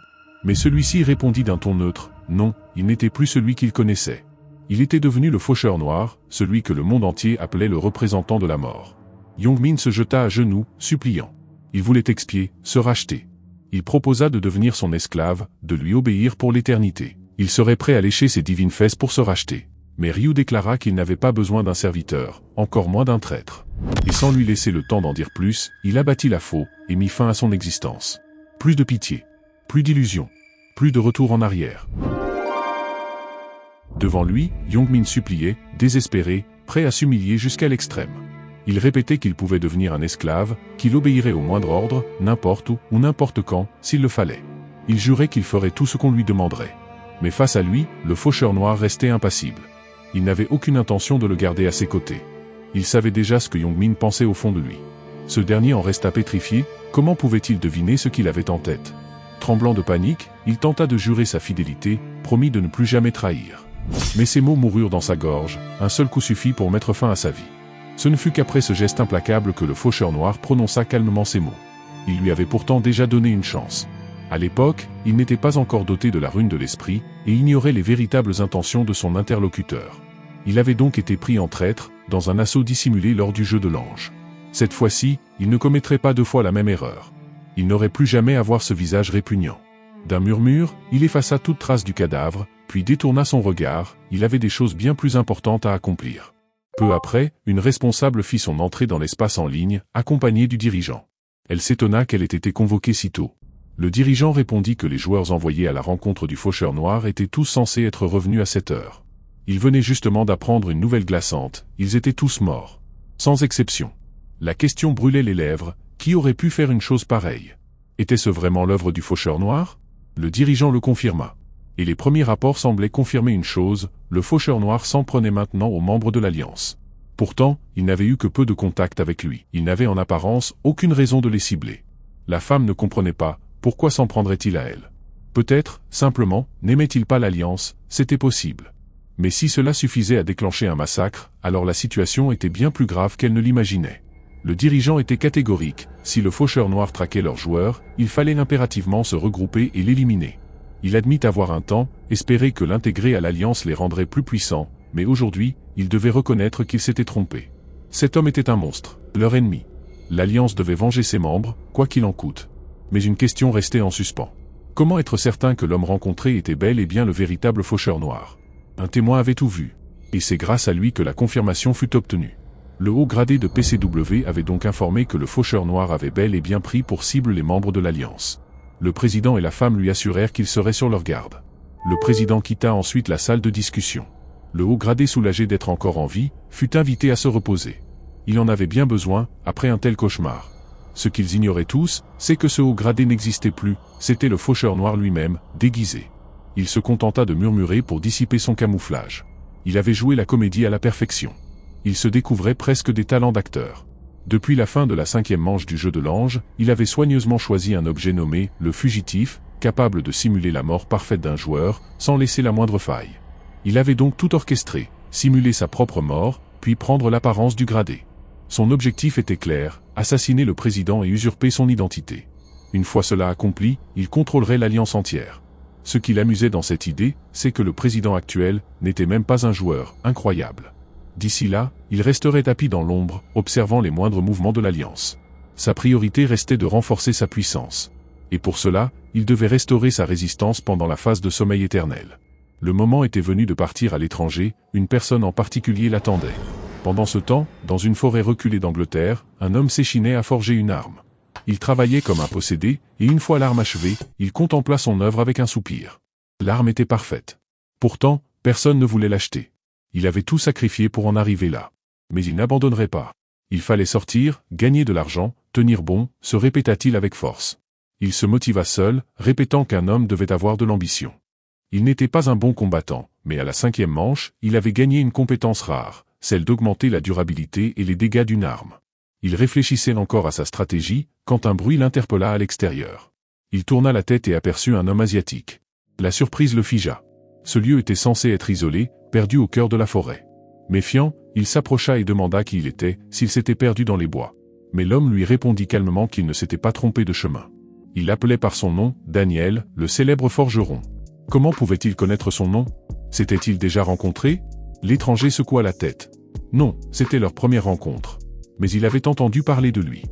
Mais celui-ci répondit d'un ton neutre, non, il n'était plus celui qu'il connaissait. Il était devenu le faucheur noir, celui que le monde entier appelait le représentant de la mort. Youngmin se jeta à genoux, suppliant. Il voulait expier, se racheter. Il proposa de devenir son esclave, de lui obéir pour l'éternité. Il serait prêt à lécher ses divines fesses pour se racheter. Mais Ryu déclara qu'il n'avait pas besoin d'un serviteur, encore moins d'un traître. Et sans lui laisser le temps d'en dire plus, il abattit la faux, et mit fin à son existence. Plus de pitié. Plus d'illusion. Plus de retour en arrière. Devant lui, Youngmin suppliait, désespéré, prêt à s'humilier jusqu'à l'extrême. Il répétait qu'il pouvait devenir un esclave, qu'il obéirait au moindre ordre, n'importe où ou n'importe quand, s'il le fallait. Il jurait qu'il ferait tout ce qu'on lui demanderait. Mais face à lui, le faucheur noir restait impassible. Il n'avait aucune intention de le garder à ses côtés. Il savait déjà ce que Youngmin pensait au fond de lui. Ce dernier en resta pétrifié, comment pouvait-il deviner ce qu'il avait en tête? Tremblant de panique, il tenta de jurer sa fidélité, promit de ne plus jamais trahir. Mais ces mots moururent dans sa gorge, un seul coup suffit pour mettre fin à sa vie. Ce ne fut qu'après ce geste implacable que le faucheur noir prononça calmement ces mots. Il lui avait pourtant déjà donné une chance. À l'époque, il n'était pas encore doté de la rune de l'esprit, et ignorait les véritables intentions de son interlocuteur. Il avait donc été pris en traître, dans un assaut dissimulé lors du jeu de l'ange. Cette fois-ci, il ne commettrait pas deux fois la même erreur. Il n'aurait plus jamais à voir ce visage répugnant. D'un murmure, il effaça toute trace du cadavre, puis détourna son regard, il avait des choses bien plus importantes à accomplir. Peu après, une responsable fit son entrée dans l'espace en ligne, accompagnée du dirigeant. Elle s'étonna qu'elle ait été convoquée si tôt. Le dirigeant répondit que les joueurs envoyés à la rencontre du faucheur noir étaient tous censés être revenus à cette heure. Ils venaient justement d'apprendre une nouvelle glaçante, ils étaient tous morts. Sans exception. La question brûlait les lèvres, qui aurait pu faire une chose pareille? Était-ce vraiment l'œuvre du faucheur noir? Le dirigeant le confirma. Et les premiers rapports semblaient confirmer une chose, le faucheur noir s'en prenait maintenant aux membres de l'Alliance. Pourtant, il n'avait eu que peu de contact avec lui. Il n'avait en apparence aucune raison de les cibler. La femme ne comprenait pas, pourquoi s'en prendrait-il à elle? Peut-être, simplement, n'aimait-il pas l'Alliance, c'était possible. Mais si cela suffisait à déclencher un massacre, alors la situation était bien plus grave qu'elle ne l'imaginait. Le dirigeant était catégorique, si le faucheur noir traquait leurs joueurs, il fallait impérativement se regrouper et l'éliminer. Il admit avoir un temps, espérer que l'intégrer à l'Alliance les rendrait plus puissants, mais aujourd'hui, il devait reconnaître qu'il s'était trompé. Cet homme était un monstre, leur ennemi. L'Alliance devait venger ses membres, quoi qu'il en coûte. Mais une question restait en suspens. Comment être certain que l'homme rencontré était bel et bien le véritable faucheur noir? Un témoin avait tout vu. Et c'est grâce à lui que la confirmation fut obtenue. Le haut gradé de PCW avait donc informé que le faucheur noir avait bel et bien pris pour cible les membres de l'Alliance. Le président et la femme lui assurèrent qu'ils seraient sur leur garde. Le président quitta ensuite la salle de discussion. Le haut gradé, soulagé d'être encore en vie, fut invité à se reposer. Il en avait bien besoin, après un tel cauchemar. Ce qu'ils ignoraient tous, c'est que ce haut gradé n'existait plus, c'était le faucheur noir lui-même, déguisé. Il se contenta de murmurer pour dissiper son camouflage. Il avait joué la comédie à la perfection. Il se découvrait presque des talents d'acteur. Depuis la fin de la 5e manche du jeu de l'ange, il avait soigneusement choisi un objet nommé le fugitif, capable de simuler la mort parfaite d'un joueur, sans laisser la moindre faille. Il avait donc tout orchestré, simuler sa propre mort, puis prendre l'apparence du gradé. Son objectif était clair, assassiner le président et usurper son identité. Une fois cela accompli, il contrôlerait l'Alliance entière. Ce qui l'amusait dans cette idée, c'est que le président actuel n'était même pas un joueur, incroyable. D'ici là, il resterait tapi dans l'ombre, observant les moindres mouvements de l'Alliance. Sa priorité restait de renforcer sa puissance. Et pour cela, il devait restaurer sa résistance pendant la phase de sommeil éternel. Le moment était venu de partir à l'étranger, une personne en particulier l'attendait. Pendant ce temps, dans une forêt reculée d'Angleterre, un homme s'échinait à forger une arme. Il travaillait comme un possédé, et une fois l'arme achevée, il contempla son œuvre avec un soupir. L'arme était parfaite. Pourtant, personne ne voulait l'acheter. Il avait tout sacrifié pour en arriver là. Mais il n'abandonnerait pas. Il fallait sortir, gagner de l'argent, tenir bon, se répéta-t-il avec force. Il se motiva seul, répétant qu'un homme devait avoir de l'ambition. Il n'était pas un bon combattant, mais à la 5e manche, il avait gagné une compétence rare, celle d'augmenter la durabilité et les dégâts d'une arme. Il réfléchissait encore à sa stratégie, quand un bruit l'interpella à l'extérieur. Il tourna la tête et aperçut un homme asiatique. La surprise le figea. Ce lieu était censé être isolé, perdu au cœur de la forêt. Méfiant, il s'approcha et demanda qui il était, s'il s'était perdu dans les bois. Mais l'homme lui répondit calmement qu'il ne s'était pas trompé de chemin. Il l'appelait par son nom, Daniel, le célèbre forgeron. Comment pouvait-il connaître son nom? S'était-il déjà rencontré? L'étranger secoua la tête. Non, c'était leur première rencontre. Mais il avait entendu parler de lui.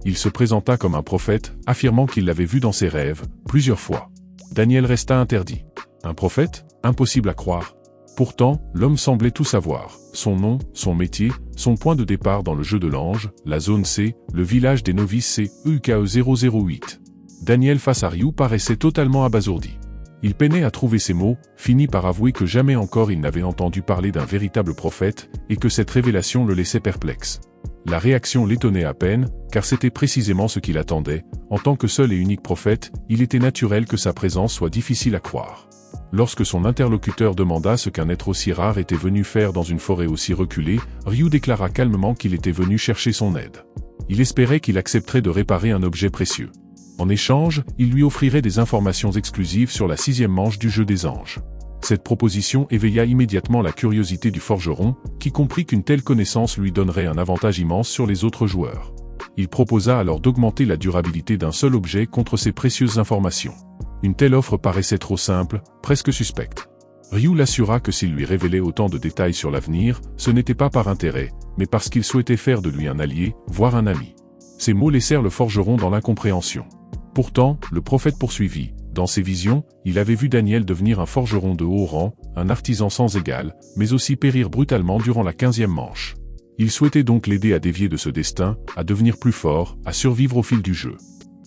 Il se présenta comme un prophète, affirmant qu'il l'avait vu dans ses rêves, plusieurs fois. Daniel resta interdit. Un prophète? Impossible à croire. Pourtant, l'homme semblait tout savoir. Son nom, son métier, son point de départ dans le jeu de l'ange, la zone C, le village des novices C, UKE 008. Daniel face à Ryu paraissait totalement abasourdi. Il peinait à trouver ses mots, finit par avouer que jamais encore il n'avait entendu parler d'un véritable prophète, et que cette révélation le laissait perplexe. La réaction l'étonnait à peine, car c'était précisément ce qu'il attendait. En tant que seul et unique prophète, il était naturel que sa présence soit difficile à croire. Lorsque son interlocuteur demanda ce qu'un être aussi rare était venu faire dans une forêt aussi reculée, Ryu déclara calmement qu'il était venu chercher son aide. Il espérait qu'il accepterait de réparer un objet précieux. En échange, il lui offrirait des informations exclusives sur la 6e manche du jeu des anges. Cette proposition éveilla immédiatement la curiosité du forgeron, qui comprit qu'une telle connaissance lui donnerait un avantage immense sur les autres joueurs. Il proposa alors d'augmenter la durabilité d'un seul objet contre ces précieuses informations. Une telle offre paraissait trop simple, presque suspecte. Ryu l'assura que s'il lui révélait autant de détails sur l'avenir, ce n'était pas par intérêt, mais parce qu'il souhaitait faire de lui un allié, voire un ami. Ces mots laissèrent le forgeron dans l'incompréhension. Pourtant, le prophète poursuivit. Dans ses visions, il avait vu Daniel devenir un forgeron de haut rang, un artisan sans égal, mais aussi périr brutalement durant la 15e manche. Il souhaitait donc l'aider à dévier de ce destin, à devenir plus fort, à survivre au fil du jeu.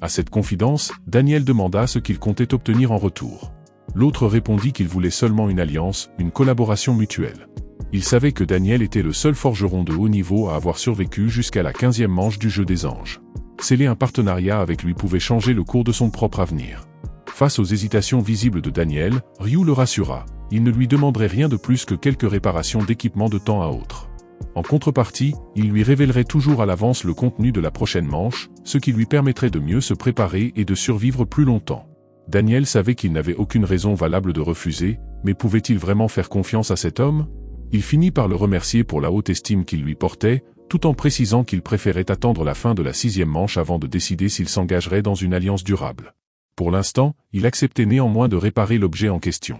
À cette confidence, Daniel demanda ce qu'il comptait obtenir en retour. L'autre répondit qu'il voulait seulement une alliance, une collaboration mutuelle. Il savait que Daniel était le seul forgeron de haut niveau à avoir survécu jusqu'à la 15e manche du jeu des anges. Sceller un partenariat avec lui pouvait changer le cours de son propre avenir. Face aux hésitations visibles de Daniel, Ryu le rassura. Il ne lui demanderait rien de plus que quelques réparations d'équipement de temps à autre. En contrepartie, il lui révélerait toujours à l'avance le contenu de la prochaine manche, ce qui lui permettrait de mieux se préparer et de survivre plus longtemps. Daniel savait qu'il n'avait aucune raison valable de refuser, mais pouvait-il vraiment faire confiance à cet homme? Il finit par le remercier pour la haute estime qu'il lui portait, tout en précisant qu'il préférait attendre la fin de la 6e manche avant de décider s'il s'engagerait dans une alliance durable. Pour l'instant, il acceptait néanmoins de réparer l'objet en question.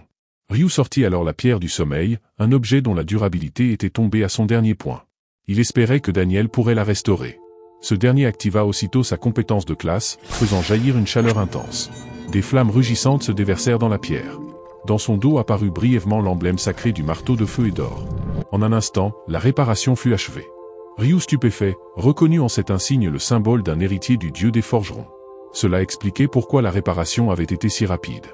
Ryu sortit alors la pierre du sommeil, un objet dont la durabilité était tombée à son dernier point. Il espérait que Daniel pourrait la restaurer. Ce dernier activa aussitôt sa compétence de classe, faisant jaillir une chaleur intense. Des flammes rugissantes se déversèrent dans la pierre. Dans son dos apparut brièvement l'emblème sacré du marteau de feu et d'or. En un instant, la réparation fut achevée. Ryu stupéfait, reconnut en cet insigne le symbole d'un héritier du dieu des forgerons. Cela expliquait pourquoi la réparation avait été si rapide.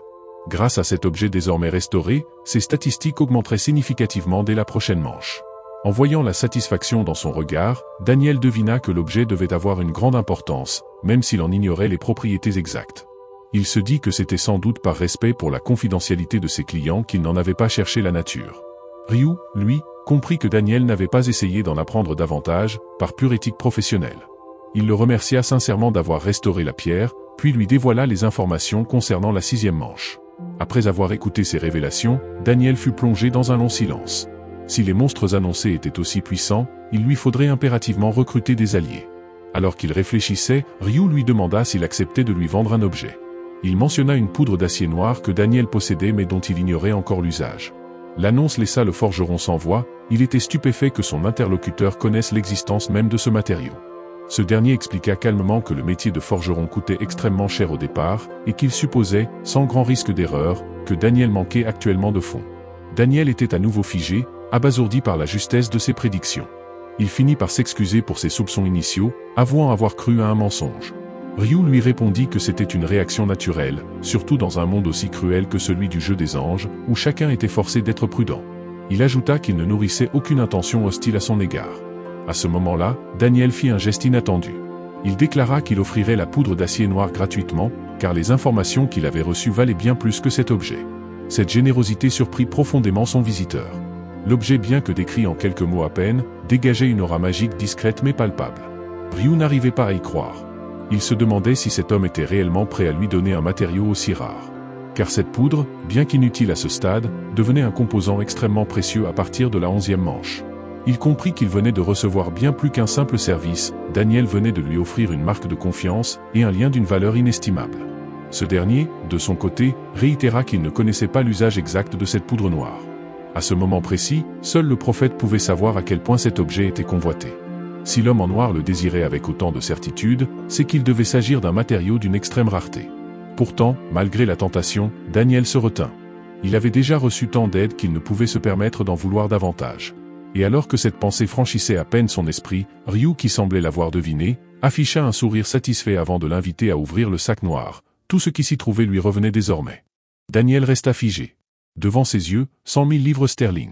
Grâce à cet objet désormais restauré, ses statistiques augmenteraient significativement dès la prochaine manche. En voyant la satisfaction dans son regard, Daniel devina que l'objet devait avoir une grande importance, même s'il en ignorait les propriétés exactes. Il se dit que c'était sans doute par respect pour la confidentialité de ses clients qu'il n'en avait pas cherché la nature. Ryu, lui, comprit que Daniel n'avait pas essayé d'en apprendre davantage, par pure éthique professionnelle. Il le remercia sincèrement d'avoir restauré la pierre, puis lui dévoila les informations concernant la 6e manche. Après avoir écouté ces révélations, Daniel fut plongé dans un long silence. Si les monstres annoncés étaient aussi puissants, il lui faudrait impérativement recruter des alliés. Alors qu'il réfléchissait, Ryu lui demanda s'il acceptait de lui vendre un objet. Il mentionna une poudre d'acier noir que Daniel possédait mais dont il ignorait encore l'usage. L'annonce laissa le forgeron sans voix, il était stupéfait que son interlocuteur connaisse l'existence même de ce matériau. Ce dernier expliqua calmement que le métier de forgeron coûtait extrêmement cher au départ, et qu'il supposait, sans grand risque d'erreur, que Daniel manquait actuellement de fonds. Daniel était à nouveau figé, abasourdi par la justesse de ses prédictions. Il finit par s'excuser pour ses soupçons initiaux, avouant avoir cru à un mensonge. Ryu lui répondit que c'était une réaction naturelle, surtout dans un monde aussi cruel que celui du jeu des anges, où chacun était forcé d'être prudent. Il ajouta qu'il ne nourrissait aucune intention hostile à son égard. À ce moment-là, Daniel fit un geste inattendu. Il déclara qu'il offrirait la poudre d'acier noir gratuitement, car les informations qu'il avait reçues valaient bien plus que cet objet. Cette générosité surprit profondément son visiteur. L'objet, bien que décrit en quelques mots à peine, dégageait une aura magique discrète mais palpable. Ryu n'arrivait pas à y croire. Il se demandait si cet homme était réellement prêt à lui donner un matériau aussi rare. Car cette poudre, bien qu'inutile à ce stade, devenait un composant extrêmement précieux à partir de la 11e manche. Il comprit qu'il venait de recevoir bien plus qu'un simple service, Daniel venait de lui offrir une marque de confiance et un lien d'une valeur inestimable. Ce dernier, de son côté, réitéra qu'il ne connaissait pas l'usage exact de cette poudre noire. À ce moment précis, seul le prophète pouvait savoir à quel point cet objet était convoité. Si l'homme en noir le désirait avec autant de certitude, c'est qu'il devait s'agir d'un matériau d'une extrême rareté. Pourtant, malgré la tentation, Daniel se retint. Il avait déjà reçu tant d'aide qu'il ne pouvait se permettre d'en vouloir davantage. Et alors que cette pensée franchissait à peine son esprit, Ryu, qui semblait l'avoir deviné, afficha un sourire satisfait avant de l'inviter à ouvrir le sac noir. Tout ce qui s'y trouvait lui revenait désormais. Daniel resta figé. Devant ses yeux, 100 000 livres sterling.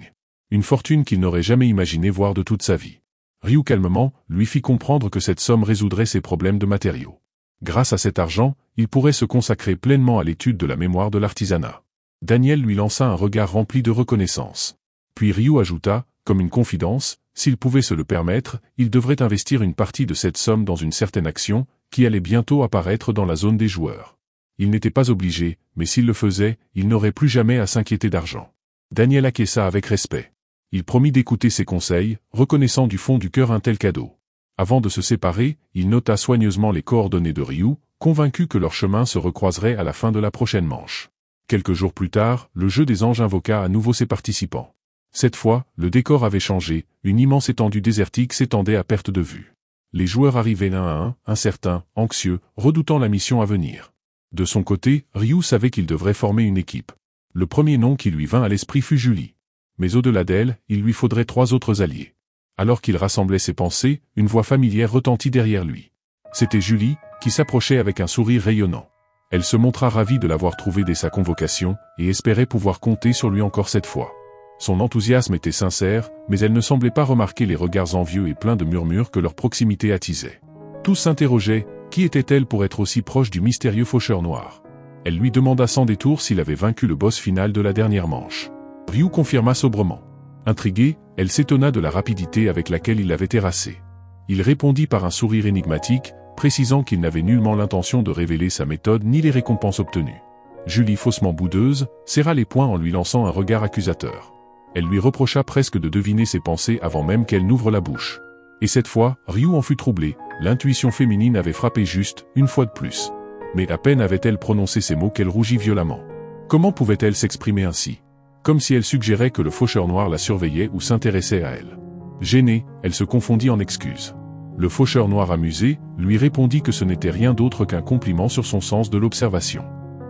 Une fortune qu'il n'aurait jamais imaginé voir de toute sa vie. Ryu calmement, lui fit comprendre que cette somme résoudrait ses problèmes de matériaux. Grâce à cet argent, il pourrait se consacrer pleinement à l'étude de la mémoire de l'artisanat. Daniel lui lança un regard rempli de reconnaissance. Puis Ryu ajouta, comme une confidence, s'il pouvait se le permettre, il devrait investir une partie de cette somme dans une certaine action, qui allait bientôt apparaître dans la zone des joueurs. Il n'était pas obligé, mais s'il le faisait, il n'aurait plus jamais à s'inquiéter d'argent. Daniel acquiesça avec respect. Il promit d'écouter ses conseils, reconnaissant du fond du cœur un tel cadeau. Avant de se séparer, il nota soigneusement les coordonnées de Ryu, convaincu que leur chemin se recroiserait à la fin de la prochaine manche. Quelques jours plus tard, le jeu des anges invoqua à nouveau ses participants. Cette fois, le décor avait changé, une immense étendue désertique s'étendait à perte de vue. Les joueurs arrivaient un à un, incertains, anxieux, redoutant la mission à venir. De son côté, Ryu savait qu'il devrait former une équipe. Le premier nom qui lui vint à l'esprit fut Julie. Mais au-delà d'elle, il lui faudrait 3 autres alliés. Alors qu'il rassemblait ses pensées, une voix familière retentit derrière lui. C'était Julie, qui s'approchait avec un sourire rayonnant. Elle se montra ravie de l'avoir trouvé dès sa convocation, et espérait pouvoir compter sur lui encore cette fois. Son enthousiasme était sincère, mais elle ne semblait pas remarquer les regards envieux et pleins de murmures que leur proximité attisait. Tous s'interrogeaient, qui était-elle pour être aussi proche du mystérieux faucheur noir? Elle lui demanda sans détour s'il avait vaincu le boss final de la dernière manche. Ryu confirma sobrement. Intriguée, elle s'étonna de la rapidité avec laquelle il l'avait terrassé. Il répondit par un sourire énigmatique, précisant qu'il n'avait nullement l'intention de révéler sa méthode ni les récompenses obtenues. Julie, faussement boudeuse, serra les poings en lui lançant un regard accusateur. Elle lui reprocha presque de deviner ses pensées avant même qu'elle n'ouvre la bouche. Et cette fois, Ryu en fut troublé, l'intuition féminine avait frappé juste, une fois de plus. Mais à peine avait-elle prononcé ces mots qu'elle rougit violemment. Comment pouvait-elle s'exprimer ainsi? Comme si elle suggérait que le faucheur noir la surveillait ou s'intéressait à elle. Gênée, elle se confondit en excuses. Le faucheur noir amusé, lui répondit que ce n'était rien d'autre qu'un compliment sur son sens de l'observation.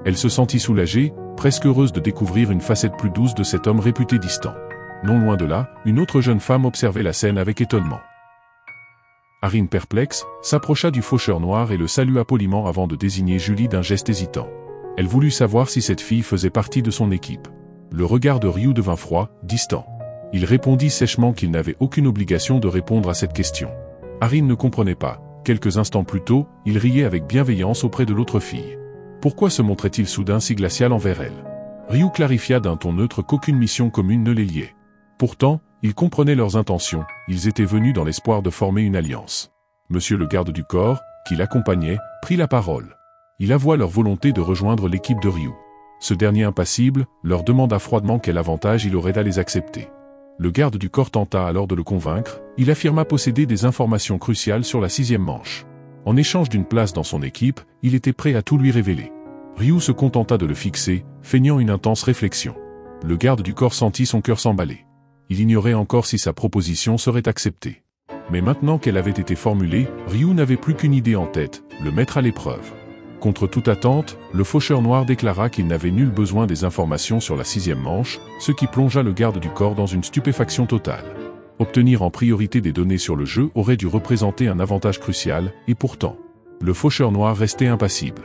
Elle se sentit soulagée, presque heureuse de découvrir une facette plus douce de cet homme réputé distant. Non loin de là, une autre jeune femme observait la scène avec étonnement. Arin, perplexe, s'approcha du faucheur noir et le salua poliment avant de désigner Julie d'un geste hésitant. Elle voulut savoir si cette fille faisait partie de son équipe. Le regard de Ryu devint froid, distant. Il répondit sèchement qu'il n'avait aucune obligation de répondre à cette question. Arin ne comprenait pas. Quelques instants plus tôt, il riait avec bienveillance auprès de l'autre fille. Pourquoi se montrait-il soudain si glacial envers elle? Ryu clarifia d'un ton neutre qu'aucune mission commune ne les liait. Pourtant, il comprenait leurs intentions, ils étaient venus dans l'espoir de former une alliance. Monsieur le garde du corps, qui l'accompagnait, prit la parole. Il avoua leur volonté de rejoindre l'équipe de Ryu. Ce dernier impassible, leur demanda froidement quel avantage il aurait à les accepter. Le garde du corps tenta alors de le convaincre, il affirma posséder des informations cruciales sur la 6e manche. En échange d'une place dans son équipe, il était prêt à tout lui révéler. Ryu se contenta de le fixer, feignant une intense réflexion. Le garde du corps sentit son cœur s'emballer. Il ignorait encore si sa proposition serait acceptée. Mais maintenant qu'elle avait été formulée, Ryu n'avait plus qu'une idée en tête, le mettre à l'épreuve. Contre toute attente, le faucheur noir déclara qu'il n'avait nul besoin des informations sur la 6e manche, ce qui plongea le garde du corps dans une stupéfaction totale. Obtenir en priorité des données sur le jeu aurait dû représenter un avantage crucial, et pourtant, le faucheur noir restait impassible.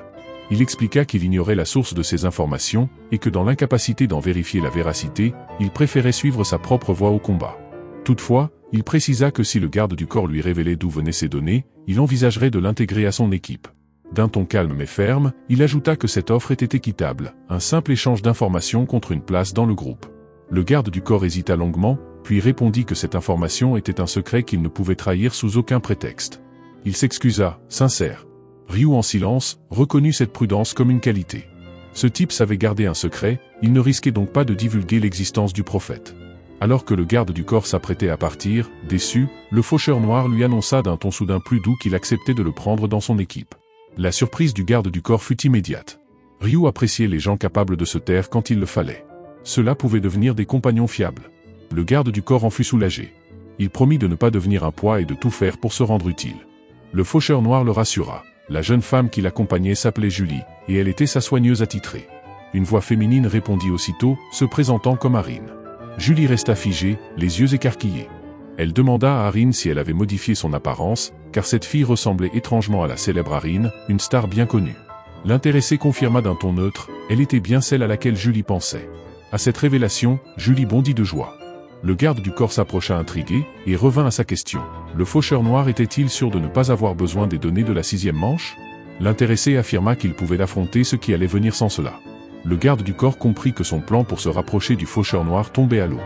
Il expliqua qu'il ignorait la source de ces informations, et que dans l'incapacité d'en vérifier la véracité, il préférait suivre sa propre voie au combat. Toutefois, il précisa que si le garde du corps lui révélait d'où venaient ces données, il envisagerait de l'intégrer à son équipe. D'un ton calme mais ferme, il ajouta que cette offre était équitable, un simple échange d'informations contre une place dans le groupe. Le garde du corps hésita longuement, puis répondit que cette information était un secret qu'il ne pouvait trahir sous aucun prétexte. Il s'excusa, sincère. Ryu en silence, reconnut cette prudence comme une qualité. Ce type savait garder un secret, il ne risquait donc pas de divulguer l'existence du prophète. Alors que le garde du corps s'apprêtait à partir, déçu, le faucheur noir lui annonça d'un ton soudain plus doux qu'il acceptait de le prendre dans son équipe. La surprise du garde du corps fut immédiate. Ryu appréciait les gens capables de se taire quand il le fallait. Ceux-là pouvaient devenir des compagnons fiables. Le garde du corps en fut soulagé. Il promit de ne pas devenir un poids et de tout faire pour se rendre utile. Le faucheur noir le rassura. La jeune femme qui l'accompagnait s'appelait Julie, et elle était sa soigneuse attitrée. Une voix féminine répondit aussitôt, se présentant comme Arin. Julie resta figée, les yeux écarquillés. Elle demanda à Arin si elle avait modifié son apparence, car cette fille ressemblait étrangement à la célèbre Arin, une star bien connue. L'intéressée confirma d'un ton neutre, elle était bien celle à laquelle Julie pensait. À cette révélation, Julie bondit de joie. Le garde du corps s'approcha intrigué, et revint à sa question. Le faucheur noir était-il sûr de ne pas avoir besoin des données de la 6e manche? L'intéressé affirma qu'il pouvait affronter ce qui allait venir sans cela. Le garde du corps comprit que son plan pour se rapprocher du faucheur noir tombait à l'eau.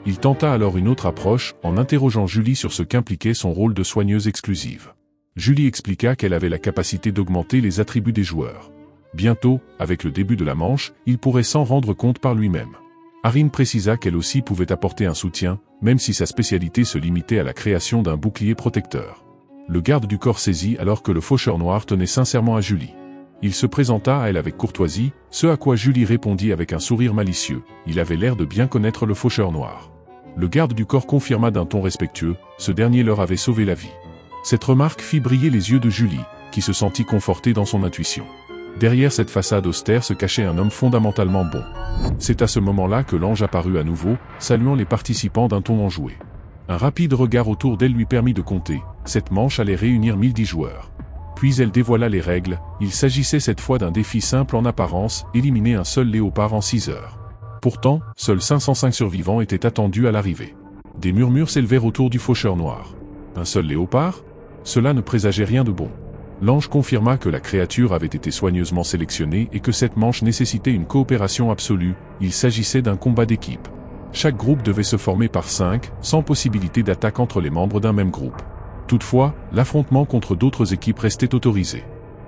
Il tenta alors une autre approche, en interrogeant Julie sur ce qu'impliquait son rôle de soigneuse exclusive. Julie expliqua qu'elle avait la capacité d'augmenter les attributs des joueurs. Bientôt, avec le début de la manche, il pourrait s'en rendre compte par lui-même. Arin précisa qu'elle aussi pouvait apporter un soutien, même si sa spécialité se limitait à la création d'un bouclier protecteur. Le garde du corps saisit alors que le faucheur noir tenait sincèrement à Julie. Il se présenta à elle avec courtoisie, ce à quoi Julie répondit avec un sourire malicieux. Il avait l'air de bien connaître le faucheur noir. Le garde du corps confirma d'un ton respectueux, ce dernier leur avait sauvé la vie. Cette remarque fit briller les yeux de Julie, qui se sentit confortée dans son intuition. Derrière cette façade austère se cachait un homme fondamentalement bon. C'est à ce moment-là que l'ange apparut à nouveau, saluant les participants d'un ton enjoué. Un rapide regard autour d'elle lui permit de compter. Cette manche allait réunir 1010 joueurs. Puis elle dévoila les règles, il s'agissait cette fois d'un défi simple en apparence, éliminer un seul léopard en 6 heures. Pourtant, seuls 505 survivants étaient attendus à l'arrivée. Des murmures s'élevèrent autour du faucheur noir. Un seul léopard? Cela ne présageait rien de bon. L'ange confirma que la créature avait été soigneusement sélectionnée et que cette manche nécessitait une coopération absolue, il s'agissait d'un combat d'équipe. Chaque groupe devait se former par 5, sans possibilité d'attaque entre les membres d'un même groupe. Toutefois, l'affrontement contre d'autres équipes restait autorisé.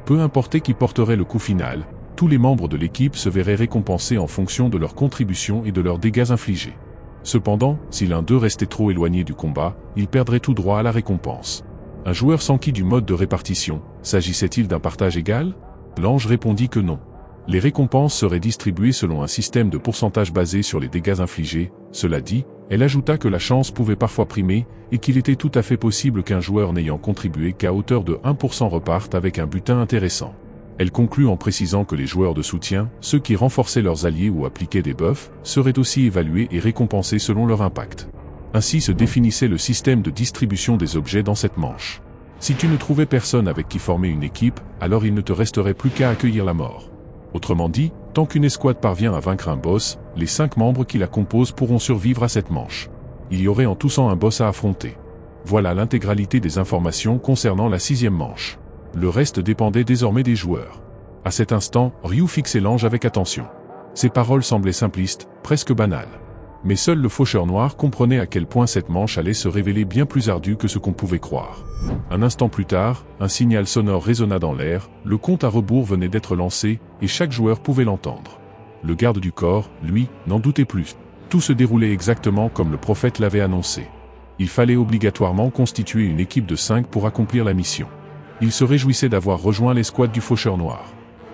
Peu importait qui porterait le coup final, tous les membres de l'équipe se verraient récompensés en fonction de leur contribution et de leurs dégâts infligés. Cependant, si l'un d'eux restait trop éloigné du combat, il perdrait tout droit à la récompense. Un joueur s'enquit du mode de répartition. S'agissait-il d'un partage égal? L'ange répondit que non. Les récompenses seraient distribuées selon un système de pourcentage basé sur les dégâts infligés. Cela dit, elle ajouta que la chance pouvait parfois primer, et qu'il était tout à fait possible qu'un joueur n'ayant contribué qu'à hauteur de 1% reparte avec un butin intéressant. Elle conclut en précisant que les joueurs de soutien, ceux qui renforçaient leurs alliés ou appliquaient des buffs, seraient aussi évalués et récompensés selon leur impact. Ainsi se définissait le système de distribution des objets dans cette manche. Si tu ne trouvais personne avec qui former une équipe, alors il ne te resterait plus qu'à accueillir la mort. Autrement dit, tant qu'une escouade parvient à vaincre un boss, les 5 membres qui la composent pourront survivre à cette manche. Il y aurait en tout sang un boss à affronter. Voilà l'intégralité des informations concernant la 6e manche. Le reste dépendait désormais des joueurs. À cet instant, Ryu fixait l'ange avec attention. Ses paroles semblaient simplistes, presque banales. Mais seul le faucheur noir comprenait à quel point cette manche allait se révéler bien plus ardue que ce qu'on pouvait croire. Un instant plus tard, un signal sonore résonna dans l'air, le compte à rebours venait d'être lancé, et chaque joueur pouvait l'entendre. Le garde du corps, lui, n'en doutait plus. Tout se déroulait exactement comme le prophète l'avait annoncé. Il fallait obligatoirement constituer une équipe de 5 pour accomplir la mission. Il se réjouissait d'avoir rejoint l'escouade du faucheur noir.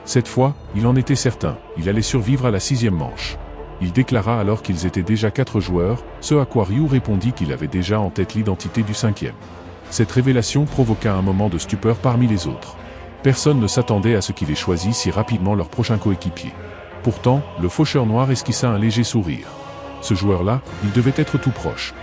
Cette fois, il en était certain, il allait survivre à la 6e manche. Il déclara alors qu'ils étaient déjà 4 joueurs, ce à quoi Ryu répondit qu'il avait déjà en tête l'identité du 5e. Cette révélation provoqua un moment de stupeur parmi les autres. Personne ne s'attendait à ce qu'il ait choisi si rapidement leur prochain coéquipier. Pourtant, le faucheur noir esquissa un léger sourire. Ce joueur-là, il devait être tout proche.